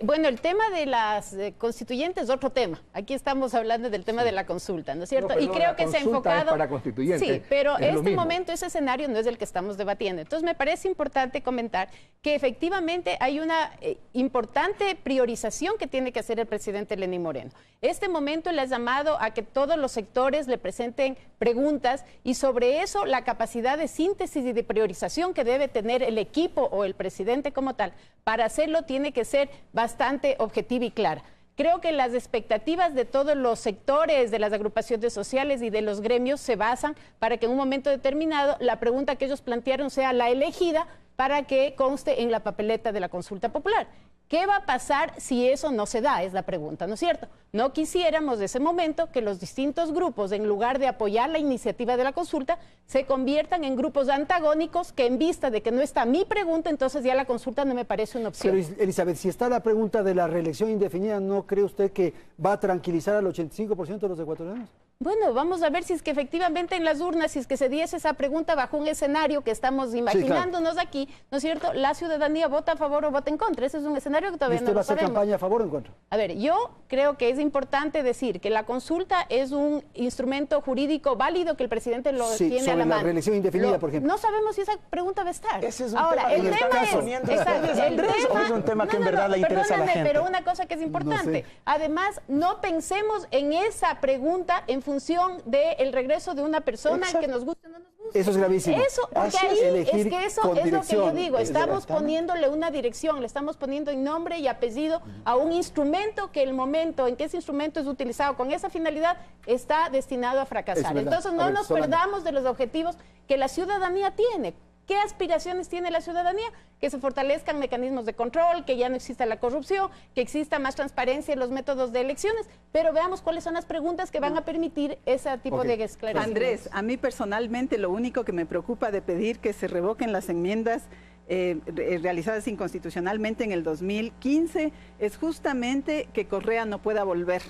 bueno, el tema de las constituyentes es otro tema. Aquí estamos hablando del tema de la consulta, ¿no es cierto? No, y creo que se ha enfocado... para constituyentes. Sí, pero este momento, ese escenario no es el que estamos debatiendo. Entonces me parece importante comentar que efectivamente hay una importante priorización que tiene que hacer el presidente Lenín Moreno. Este momento le ha llamado a que todos los sectores le presenten preguntas y sobre eso la capacidad de síntesis y de priorización que debe tener el equipo o el presidente como tal, para hacerlo tiene que ser bastante objetiva y clara. Creo que las expectativas de todos los sectores, de las agrupaciones sociales y de los gremios se basan para que en un momento determinado la pregunta que ellos plantearon sea la elegida para que conste en la papeleta de la consulta popular. ¿Qué va a pasar si eso no se da? Es la pregunta, ¿no es cierto? No quisiéramos de ese momento que los distintos grupos, en lugar de apoyar la iniciativa de la consulta, se conviertan en grupos antagónicos que en vista de que no está mi pregunta, entonces ya la consulta no me parece una opción. Pero Elizabeth, si está la pregunta de la reelección indefinida, ¿no cree usted que va a tranquilizar al 85% de los ecuatorianos? Bueno, vamos a ver si es que efectivamente en las urnas, si es que se diese esa pregunta bajo un escenario que estamos imaginándonos aquí, ¿no es cierto? La ciudadanía vota a favor o vota en contra. Ese es un escenario que todavía no lo sabemos. ¿Usted va a hacer campaña a favor o en contra? A ver, yo creo que es importante decir que la consulta es un instrumento jurídico válido que el presidente lo tiene a la mano. La reelección indefinida, por ejemplo. No sabemos si esa pregunta va a estar. Ese es un Ahora, tema el tema es un tema que en verdad le interesa a la gente. Pero una cosa que es importante, además, no pensemos en esa pregunta en función del regreso de una persona que nos guste o no nos guste. Eso es gravísimo. Eso, porque ahí es que eso es lo que yo digo, estamos poniéndole una dirección, le estamos poniendo en nombre y apellido a un instrumento que el momento en que ese instrumento es utilizado con esa finalidad está destinado a fracasar. Entonces no nos perdamos de los objetivos que la ciudadanía tiene. ¿Qué aspiraciones tiene la ciudadanía? Que se fortalezcan mecanismos de control, que ya no exista la corrupción, que exista más transparencia en los métodos de elecciones, pero veamos cuáles son las preguntas que van a permitir ese tipo de esclarecimientos. Andrés, a mí personalmente lo único que me preocupa de pedir que se revoquen las enmiendas realizadas inconstitucionalmente en el 2015 es justamente que Correa no pueda volver.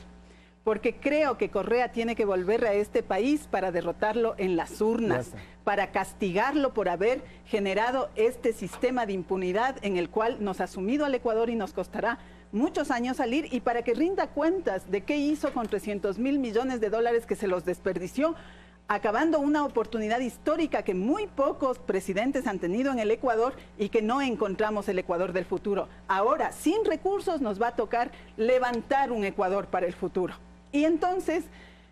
Porque creo que Correa tiene que volver a este país para derrotarlo en las urnas, para castigarlo por haber generado este sistema de impunidad en el cual nos ha sumido al Ecuador y nos costará muchos años salir, y para que rinda cuentas de qué hizo con 300.000 millones de dólares que se los desperdició, acabando una oportunidad histórica que muy pocos presidentes han tenido en el Ecuador y que no encontramos el Ecuador del futuro. Ahora, sin recursos, nos va a tocar levantar un Ecuador para el futuro. Y entonces,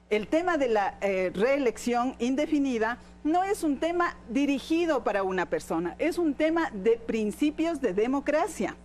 el tema de la reelección indefinida no es un tema dirigido para una persona, es un tema de principios de democracia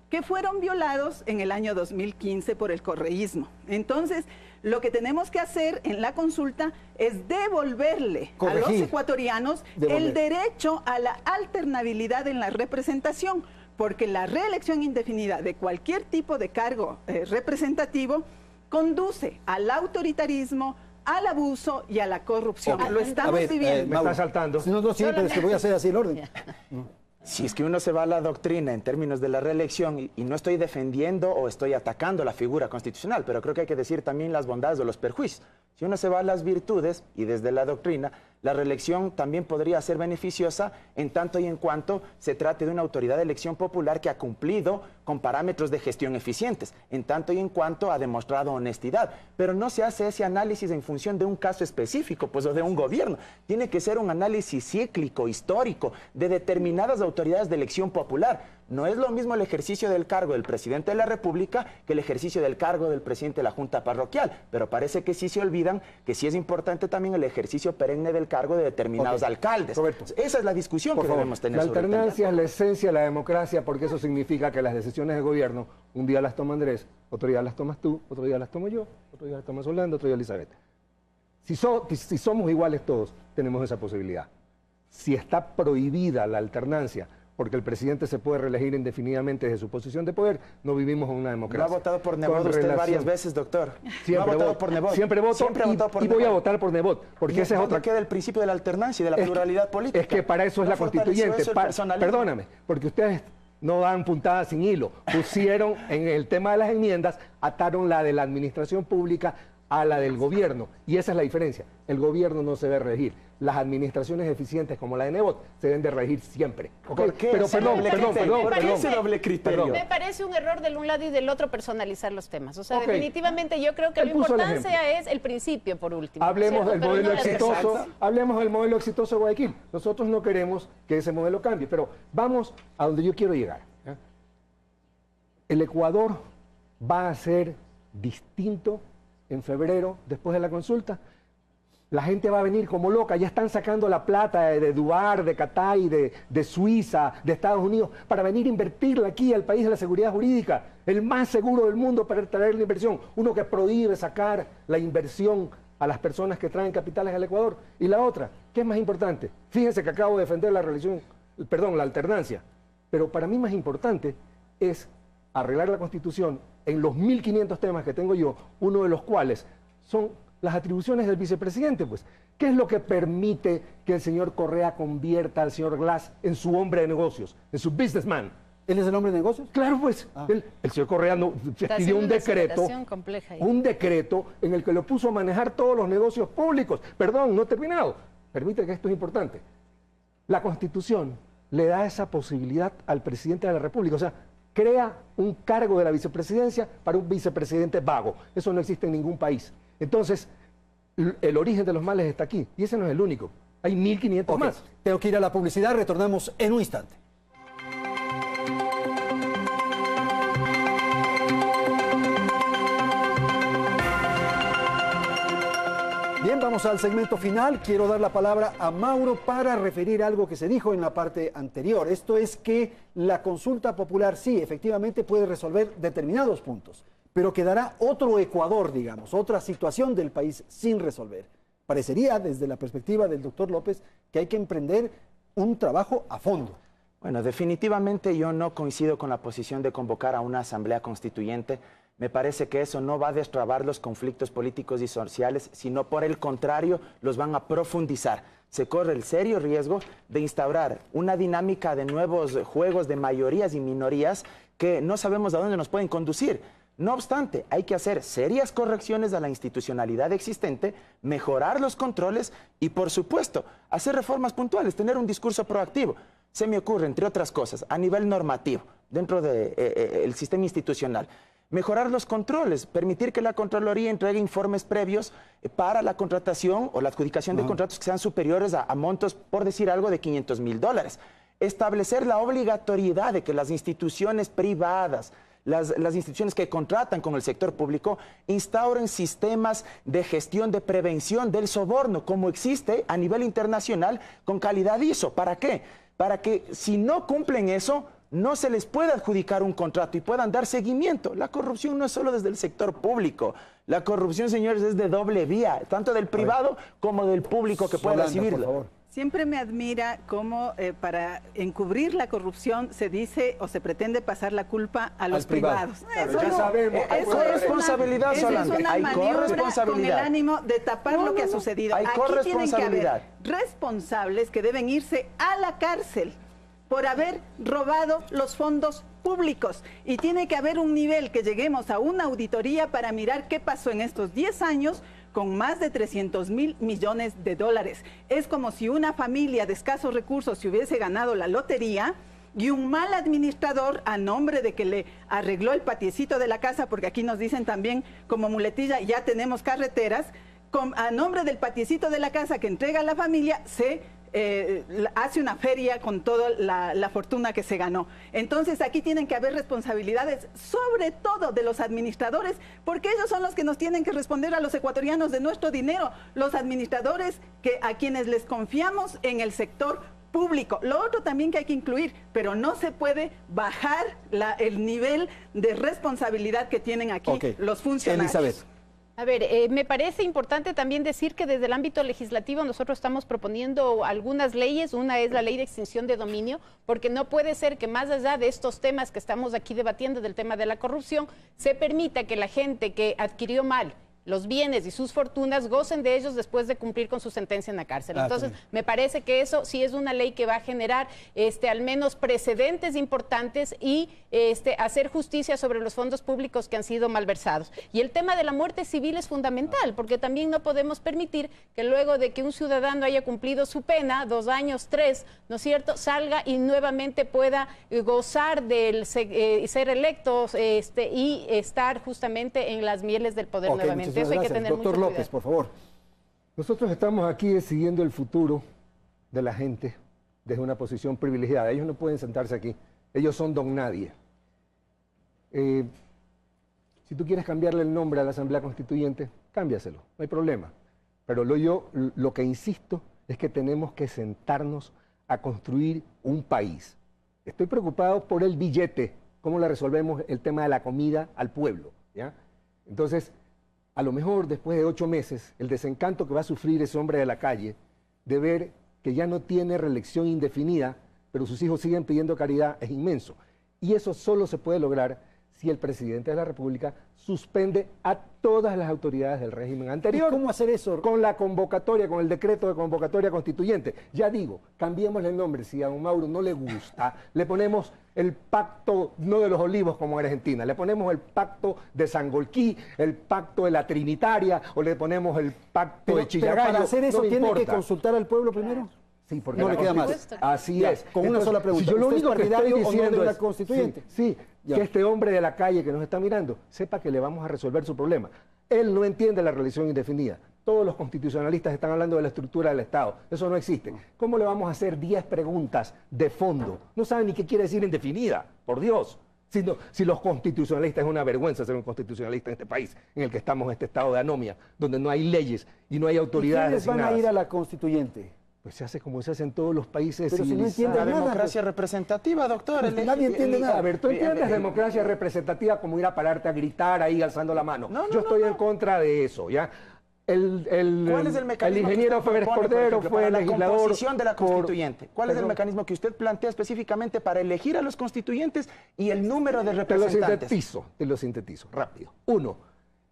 que fueron violados en el año 2015 por el correísmo. Entonces, lo que tenemos que hacer en la consulta es devolverle a los ecuatorianos el derecho a la alternabilidad en la representación, porque la reelección indefinida de cualquier tipo de cargo representativo conduce al autoritarismo, al abuso y a la corrupción. Lo estamos viviendo. Me está saltando. No, sí, pero es que voy a hacer así el orden. Si es que uno se va a la doctrina en términos de la reelección, y no estoy defendiendo o estoy atacando la figura constitucional, pero creo que hay que decir también las bondades o los perjuicios. Si uno se va a las virtudes y desde la doctrina, la reelección también podría ser beneficiosa en tanto y en cuanto se trate de una autoridad de elección popular que ha cumplido con parámetros de gestión eficientes, en tanto y en cuanto ha demostrado honestidad. Pero no se hace ese análisis en función de un caso específico, pues, o de un gobierno. Tiene que ser un análisis cíclico, histórico, de determinadas autoridades de elección popular. No es lo mismo el ejercicio del cargo del presidente de la República que el ejercicio del cargo del presidente de la Junta Parroquial, pero parece que sí se olvidan que sí es importante también el ejercicio perenne del cargo de determinados alcaldes. Roberto, esa es la discusión que debemos tener. La sobre alternancia es la esencia de la democracia, porque eso significa que las decisiones de gobierno, un día las toma Andrés, otro día las tomas tú, otro día las tomo yo, otro día las toma Solando, otro día Elizabeth. Si somos iguales todos, tenemos esa posibilidad. Si está prohibida la alternancia, porque el presidente se puede reelegir indefinidamente desde su posición de poder, no vivimos en una democracia. ¿No ha votado por Nebot usted varias veces, doctor? Siempre ¿No ha votado por Nebot? Siempre voto y voy a votar por Nebot, porque esa es otra... queda el principio de la alternancia y de la pluralidad política? Es que para eso es la constituyente. Perdóname, porque ustedes no dan puntadas sin hilo. Pusieron en el tema de las enmiendas, ataron la de la administración pública a la del gobierno, y esa es la diferencia. El gobierno no se debe regir. Las administraciones eficientes como la de Nebot se deben de regir siempre. ¿Por qué? Pero perdón. ese doble criterio? Me parece un error del un lado y del otro personalizar los temas. O sea, definitivamente yo creo que lo importante es el principio, por último. Hablemos del modelo exitoso, hablemos del modelo exitoso de Guayaquil. Nosotros no queremos que ese modelo cambie, pero vamos a donde yo quiero llegar. El Ecuador va a ser distinto en febrero, después de la consulta. La gente va a venir como loca, ya están sacando la plata de Dubái, de Qatar, de Suiza, de Estados Unidos, para venir a invertirla aquí al país de la seguridad jurídica, el más seguro del mundo para traer la inversión. Uno que prohíbe sacar la inversión a las personas que traen capitales al Ecuador. Y la otra, ¿qué es más importante? Fíjense que acabo de defender la alternancia, pero para mí más importante es arreglar la Constitución en los 1.500 temas que tengo yo, uno de los cuales son las atribuciones del vicepresidente, pues. ¿Qué es lo que permite que el señor Correa convierta al señor Glass en su hombre de negocios, en su businessman? ¿Él es el hombre de negocios? Claro, pues. El señor Correa pidió un decreto en el que lo puso a manejar todos los negocios públicos. Perdón, no he terminado. Permite que esto es importante. La Constitución le da esa posibilidad al presidente de la República. O sea, crea un cargo de la vicepresidencia para un vicepresidente vago. Eso no existe en ningún país. Entonces, el origen de los males está aquí. Y ese no es el único. Hay 1.500 más. Tengo que ir a la publicidad. Retornamos en un instante. Bien, vamos al segmento final. Quiero dar la palabra a Mauro para referir algo que se dijo en la parte anterior. Esto es que la consulta popular sí, efectivamente puede resolver determinados puntos, pero quedará otro Ecuador, digamos, otra situación del país sin resolver. Parecería, desde la perspectiva del doctor López, que hay que emprender un trabajo a fondo. Bueno, definitivamente yo no coincido con la posición de convocar a una asamblea constituyente. Me parece que eso no va a destrabar los conflictos políticos y sociales, sino por el contrario, los van a profundizar. Se corre el serio riesgo de instaurar una dinámica de nuevos juegos de mayorías y minorías que no sabemos a dónde nos pueden conducir. No obstante, hay que hacer serias correcciones a la institucionalidad existente, mejorar los controles y, por supuesto, hacer reformas puntuales, tener un discurso proactivo. Se me ocurre, entre otras cosas, a nivel normativo, dentro del sistema institucional, mejorar los controles, permitir que la Contraloría entregue informes previos para la contratación o la adjudicación de contratos que sean superiores a montos, por decir algo, de $500,000. Establecer la obligatoriedad de que las instituciones privadas, las instituciones que contratan con el sector público, instauren sistemas de gestión de prevención del soborno, como existe a nivel internacional con calidad ISO. ¿Para qué? Para que si no cumplen eso, no se les pueda adjudicar un contrato y puedan dar seguimiento. La corrupción no es solo desde el sector público. La corrupción, señores, es de doble vía, tanto del privado como del público que pueda recibirla. Siempre me admira cómo para encubrir la corrupción se dice o se pretende pasar la culpa a los privados. Eso ya sabemos. Hay corresponsabilidad, Solano. Hay corresponsabilidad. Con el ánimo de tapar lo que ha sucedido. Hay corresponsabilidad. Aquí tienen que haber responsables que deben irse a la cárcel por haber robado los fondos públicos. Y tiene que haber un nivel que lleguemos a una auditoría para mirar qué pasó en estos 10 años con más de 300.000 millones de dólares. Es como si una familia de escasos recursos se hubiese ganado la lotería y un mal administrador, a nombre de que le arregló el patiecito de la casa, porque aquí nos dicen también como muletilla, ya tenemos carreteras, a nombre del patiecito de la casa que entrega a la familia, se hace una feria con toda la fortuna que se ganó. Entonces aquí tienen que haber responsabilidades, sobre todo de los administradores, porque ellos son los que nos tienen que responder a los ecuatorianos de nuestro dinero, los administradores a quienes les confiamos en el sector público. Lo otro también que hay que incluir, pero no se puede bajar el nivel de responsabilidad que tienen aquí los funcionarios. Elizabeth. A ver, me parece importante también decir que desde el ámbito legislativo nosotros estamos proponiendo algunas leyes. Una es la ley de extinción de dominio, porque no puede ser que más allá de estos temas que estamos aquí debatiendo, del tema de la corrupción, se permita que la gente que adquirió mal los bienes y sus fortunas gocen de ellos después de cumplir con su sentencia en la cárcel. Entonces, me parece que eso sí es una ley que va a generar al menos precedentes importantes y hacer justicia sobre los fondos públicos que han sido malversados. Y el tema de la muerte civil es fundamental, porque también no podemos permitir que luego de que un ciudadano haya cumplido su pena, 2 años, 3, ¿no es cierto?, salga y nuevamente pueda gozar del ser electo y estar justamente en las mieles del poder nuevamente. Eso hay que tener Doctor mucho López, cuidado. por favor. Nosotros estamos aquí decidiendo el futuro de la gente desde una posición privilegiada. Ellos no pueden sentarse aquí. Ellos son don nadie. Si tú quieres cambiarle el nombre a la Asamblea Constituyente, cámbiaselo, no hay problema. Pero lo que insisto es que tenemos que sentarnos a construir un país. Estoy preocupado por el billete, cómo le resolvemos el tema de la comida al pueblo, ¿ya? Entonces, a lo mejor después de 8 meses, el desencanto que va a sufrir ese hombre de la calle de ver que ya no tiene reelección indefinida, pero sus hijos siguen pidiendo caridad, es inmenso. Y eso solo se puede lograr si el presidente de la República suspende a todas las autoridades del régimen anterior. ¿Y cómo hacer eso? Con la convocatoria, con el decreto de convocatoria constituyente. Ya digo, cambiémosle el nombre. Si a don Mauro no le gusta, le ponemos el pacto, no de los olivos como en Argentina, le ponemos el pacto de Sangolquí, el pacto de la Trinitaria, o le ponemos el pacto de Chillagayo. Pero para hacer eso no tiene importa. que consultar al pueblo primero. Sí, porque no le queda más. Así ya, es. Con una sola pregunta. Si yo lo ¿Usted único es que estoy partidario diciendo o no de la es constituyente? Sí, que este hombre de la calle que nos está mirando sepa que le vamos a resolver su problema. Él no entiende la reelección indefinida. Todos los constitucionalistas están hablando de la estructura del Estado. Eso no existe. ¿Cómo le vamos a hacer 10 preguntas de fondo? No saben ni qué quiere decir indefinida, por Dios. Si los constitucionalistas, es una vergüenza ser un constitucionalista en este país, en el que estamos en este estado de anomia, donde no hay leyes y no hay autoridades ¿Quiénes van a ir a la constituyente? Pues se hace como se hace en todos los países pero civilizados. Si no entiende la nada, democracia representativa, doctor. Nadie entiende nada. A ver, tú entiendes democracia representativa como ir a pararte a gritar ahí alzando la mano. Yo estoy en contra de eso, ¿ya? ¿Cuál es el mecanismo el ingeniero Febres Cordero fue la legislador composición de la constituyente? ¿Cuál es el mecanismo que usted plantea específicamente para elegir a los constituyentes y el número de representantes? Te lo sintetizo, rápido. 1.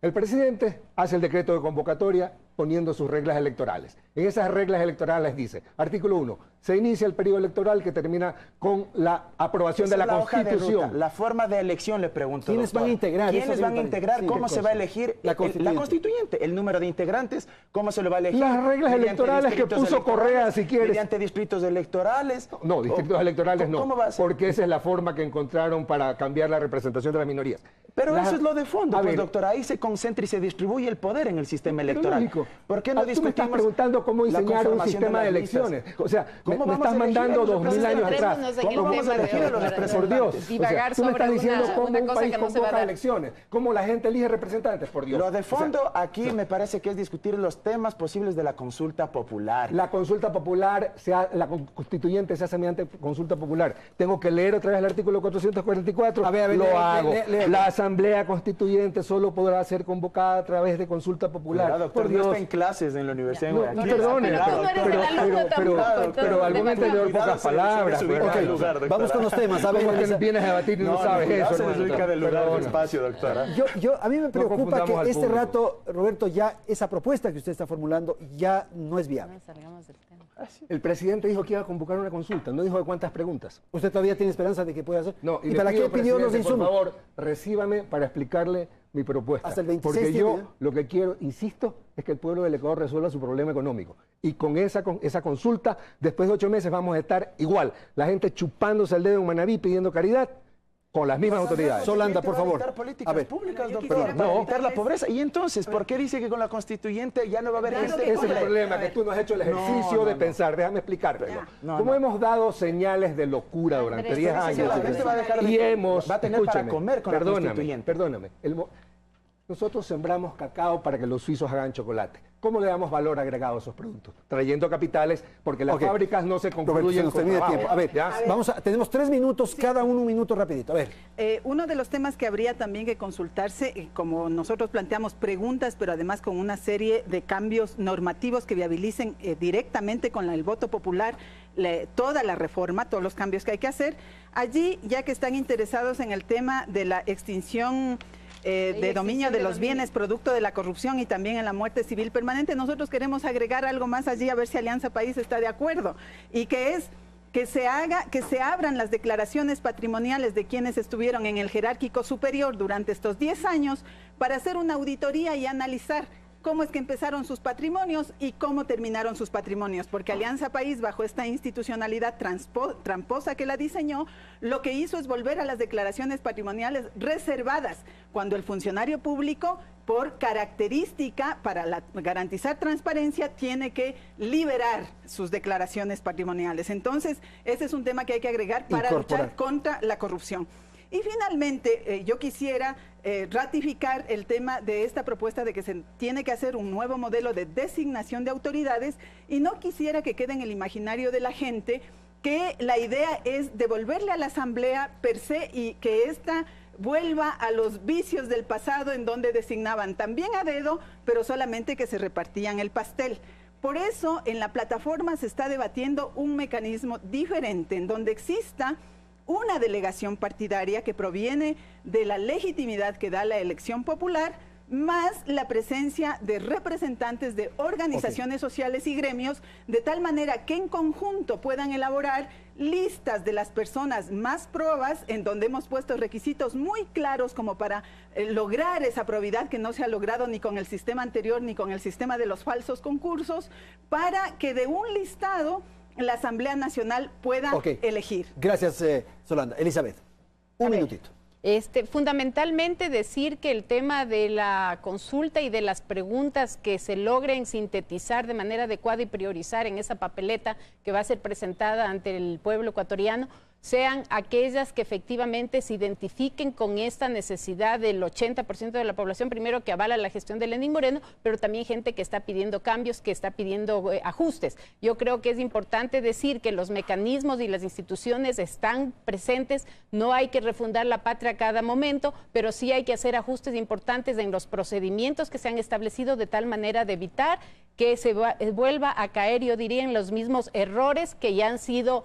El presidente hace el decreto de convocatoria poniendo sus reglas electorales. En esas reglas electorales dice, artículo 1, se inicia el periodo electoral que termina con la aprobación de la Constitución. La forma de elección, le pregunto, ¿Quiénes van a integrar? ¿Quiénes van a integrar? Sí, ¿Cómo se va a elegir la constituyente? ¿El número de integrantes? ¿Cómo se lo va a elegir? Las reglas electorales que puso Correa, si quieres. ¿Mediante distritos electorales? No, distritos electorales no. ¿Cómo va a ser? Porque esa es la forma que encontraron para cambiar la representación de las minorías. Pero eso es lo de fondo, pues, doctor. Ahí se concentra y se distribuye el poder en el sistema electoral. ¿Por qué no Tú me estás preguntando cómo diseñar un sistema de elecciones. O sea, me estás mandando 2000 años atrás. ¿Cómo vamos a elegir a los representantes? Por Dios. O sea, tú me estás diciendo cómo un país convoca elecciones, cómo la gente elige representantes, por Dios. Lo de fondo aquí me parece que es discutir los temas posibles de la consulta popular. La consulta popular, la constituyente se hace mediante consulta popular. Tengo que leer otra vez el artículo 444. Lo hago. La Asamblea Constituyente solo podrá ser convocada a través de consulta popular. Doctor, por Dios. No está en clases en la Universidad de Guayaquil. Perdone, pero algún entendedor pocas palabras. Vamos con los temas. Porque vienes a debatir y no sabes eso. Se desubica del lugar del espacio, doctora. A mí me preocupa que este rato, Roberto, ya esa propuesta que usted está formulando ya no es viable. El presidente dijo que iba a convocar una consulta, no dijo de cuántas preguntas. ¿Usted todavía tiene esperanza de que pueda hacer? No, ¿Y para qué pidió los insumos? Por favor, recíbame déjame para explicarle mi propuesta. Hasta el 26 porque tiene, yo lo que quiero, insisto, es que el pueblo del Ecuador resuelva su problema económico. Y con esa consulta, después de 8 meses vamos a estar igual. La gente chupándose el dedo en Manabí pidiendo caridad con las mismas autoridades. Solanda, por favor. Políticas públicas, doctor, para evitar la pobreza. Y entonces, ¿por qué dice que con la constituyente ya no va a haber... Ese es el problema, que tú no has hecho el ejercicio de pensar. Déjame explicártelo. Como hemos dado señales de locura durante 10 años, y hemos... Va a tener para comer con la constituyente. Perdóname. Nosotros sembramos cacao para que los suizos hagan chocolate. ¿Cómo le damos valor agregado a esos productos? Trayendo capitales, porque las fábricas no se concluyen con trabajo. A ver, tenemos 3 minutos, cada uno un minuto rapidito. A ver. Uno de los temas que habría también que consultarse, como nosotros planteamos preguntas, pero además con una serie de cambios normativos que viabilicen directamente con el voto popular toda la reforma, todos los cambios que hay que hacer. Allí, ya que están interesados en el tema de la extinción de dominio de los bienes producto de la corrupción y también en la muerte civil permanente, nosotros queremos agregar algo más allí, a ver si Alianza País está de acuerdo, y que es que se abran las declaraciones patrimoniales de quienes estuvieron en el jerárquico superior durante estos 10 años para hacer una auditoría y analizar cómo es que empezaron sus patrimonios y cómo terminaron sus patrimonios, porque Alianza País, bajo esta institucionalidad tramposa que la diseñó, lo que hizo es volver a las declaraciones patrimoniales reservadas, cuando el funcionario público, por característica, para garantizar transparencia, tiene que liberar sus declaraciones patrimoniales. Entonces, ese es un tema que hay que agregar para luchar contra la corrupción. Y finalmente, yo quisiera ratificar el tema de esta propuesta de que se tiene que hacer un nuevo modelo de designación de autoridades, y no quisiera que quede en el imaginario de la gente que la idea es devolverle a la Asamblea per se y que ésta vuelva a los vicios del pasado, en donde designaban también a dedo, pero solamente que se repartían el pastel. Por eso, en la plataforma se está debatiendo un mecanismo diferente, en donde exista una delegación partidaria que proviene de la legitimidad que da la elección popular, más la presencia de representantes de organizaciones sociales y gremios, de tal manera que en conjunto puedan elaborar listas de las personas más probas, en donde hemos puesto requisitos muy claros como para lograr esa probidad que no se ha logrado ni con el sistema anterior ni con el sistema de los falsos concursos, para que de un listado la Asamblea Nacional pueda elegir. Gracias, Solanda. Elizabeth, un minutito. Fundamentalmente decir que el tema de la consulta y de las preguntas que se logren sintetizar de manera adecuada y priorizar en esa papeleta que va a ser presentada ante el pueblo ecuatoriano sean aquellas que efectivamente se identifiquen con esta necesidad del 80% de la población, primero que avala la gestión de Lenín Moreno, pero también gente que está pidiendo cambios, que está pidiendo ajustes. Yo creo que es importante decir que los mecanismos y las instituciones están presentes, no hay que refundar la patria a cada momento, pero sí hay que hacer ajustes importantes en los procedimientos que se han establecido de tal manera de evitar que se vuelva a caer, yo diría, en los mismos errores que ya han sido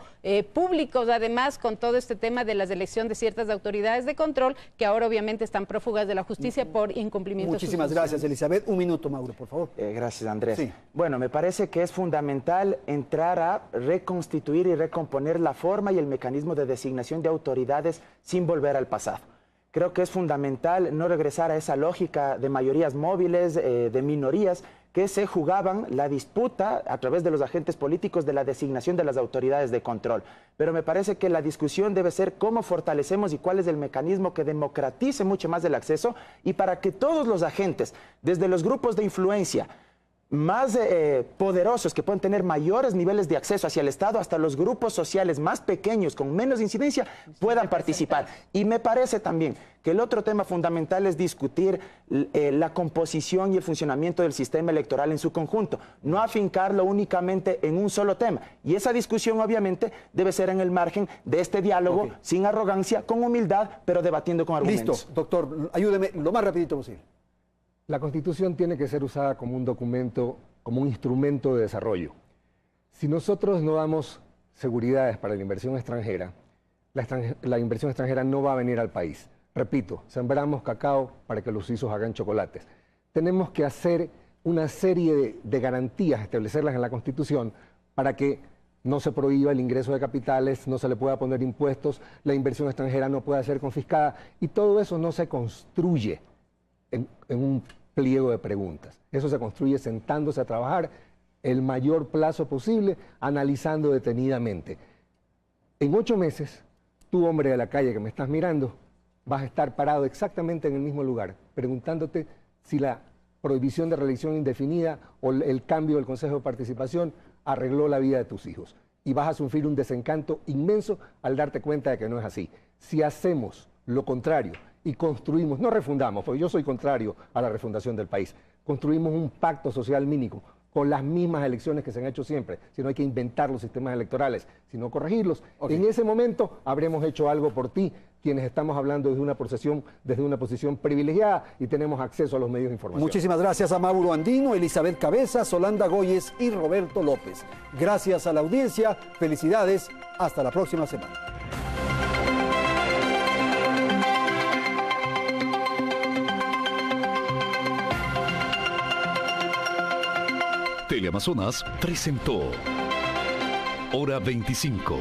públicos, además, con todo este tema de la selección de ciertas autoridades de control, que ahora obviamente están prófugas de la justicia por incumplimiento. Muchísimas gracias, Elizabeth. Un minuto, Mauro, por favor. Gracias, Andrés. Sí. Bueno, me parece que es fundamental entrar a reconstituir y recomponer la forma y el mecanismo de designación de autoridades sin volver al pasado. Creo que es fundamental no regresar a esa lógica de mayorías móviles, de minorías, que se jugaban la disputa a través de los agentes políticos de la designación de las autoridades de control. Pero me parece que la discusión debe ser cómo fortalecemos y cuál es el mecanismo que democratice mucho más el acceso, y para que todos los agentes, desde los grupos de influencia más poderosos, que pueden tener mayores niveles de acceso hacia el Estado, hasta los grupos sociales más pequeños, con menos incidencia, puedan participar. Y me parece también que el otro tema fundamental es discutir la composición y el funcionamiento del sistema electoral en su conjunto, no afincarlo únicamente en un solo tema. Y esa discusión, obviamente, debe ser en el margen de este diálogo, sin arrogancia, con humildad, pero debatiendo con argumentos. Listo, doctor, ayúdeme lo más rapidito posible. La Constitución tiene que ser usada como un documento, como un instrumento de desarrollo. Si nosotros no damos seguridades para la inversión extranjera, la inversión extranjera no va a venir al país. Repito, sembramos cacao para que los suizos hagan chocolates. Tenemos que hacer una serie de garantías, establecerlas en la Constitución, para que no se prohíba el ingreso de capitales, no se le pueda poner impuestos, la inversión extranjera no pueda ser confiscada, y todo eso no se construye en un pliego de preguntas. Eso se construye sentándose a trabajar el mayor plazo posible, analizando detenidamente. En 8 meses, tú, hombre de la calle que me estás mirando, vas a estar parado exactamente en el mismo lugar, preguntándote si la prohibición de reelección indefinida o el cambio del Consejo de Participación arregló la vida de tus hijos. Y vas a sufrir un desencanto inmenso al darte cuenta de que no es así. Si hacemos lo contrario y construimos, no refundamos, porque yo soy contrario a la refundación del país, construimos un pacto social mínimo con las mismas elecciones que se han hecho siempre, si no hay que inventar los sistemas electorales, sino corregirlos. En ese momento habremos hecho algo por ti, quienes estamos hablando desde una posición privilegiada y tenemos acceso a los medios de información. Muchísimas gracias a Mauro Andino, Elizabeth Cabezas, Solanda Goyes y Roberto López. Gracias a la audiencia, felicidades, hasta la próxima semana. Teleamazonas presentó Hora 25.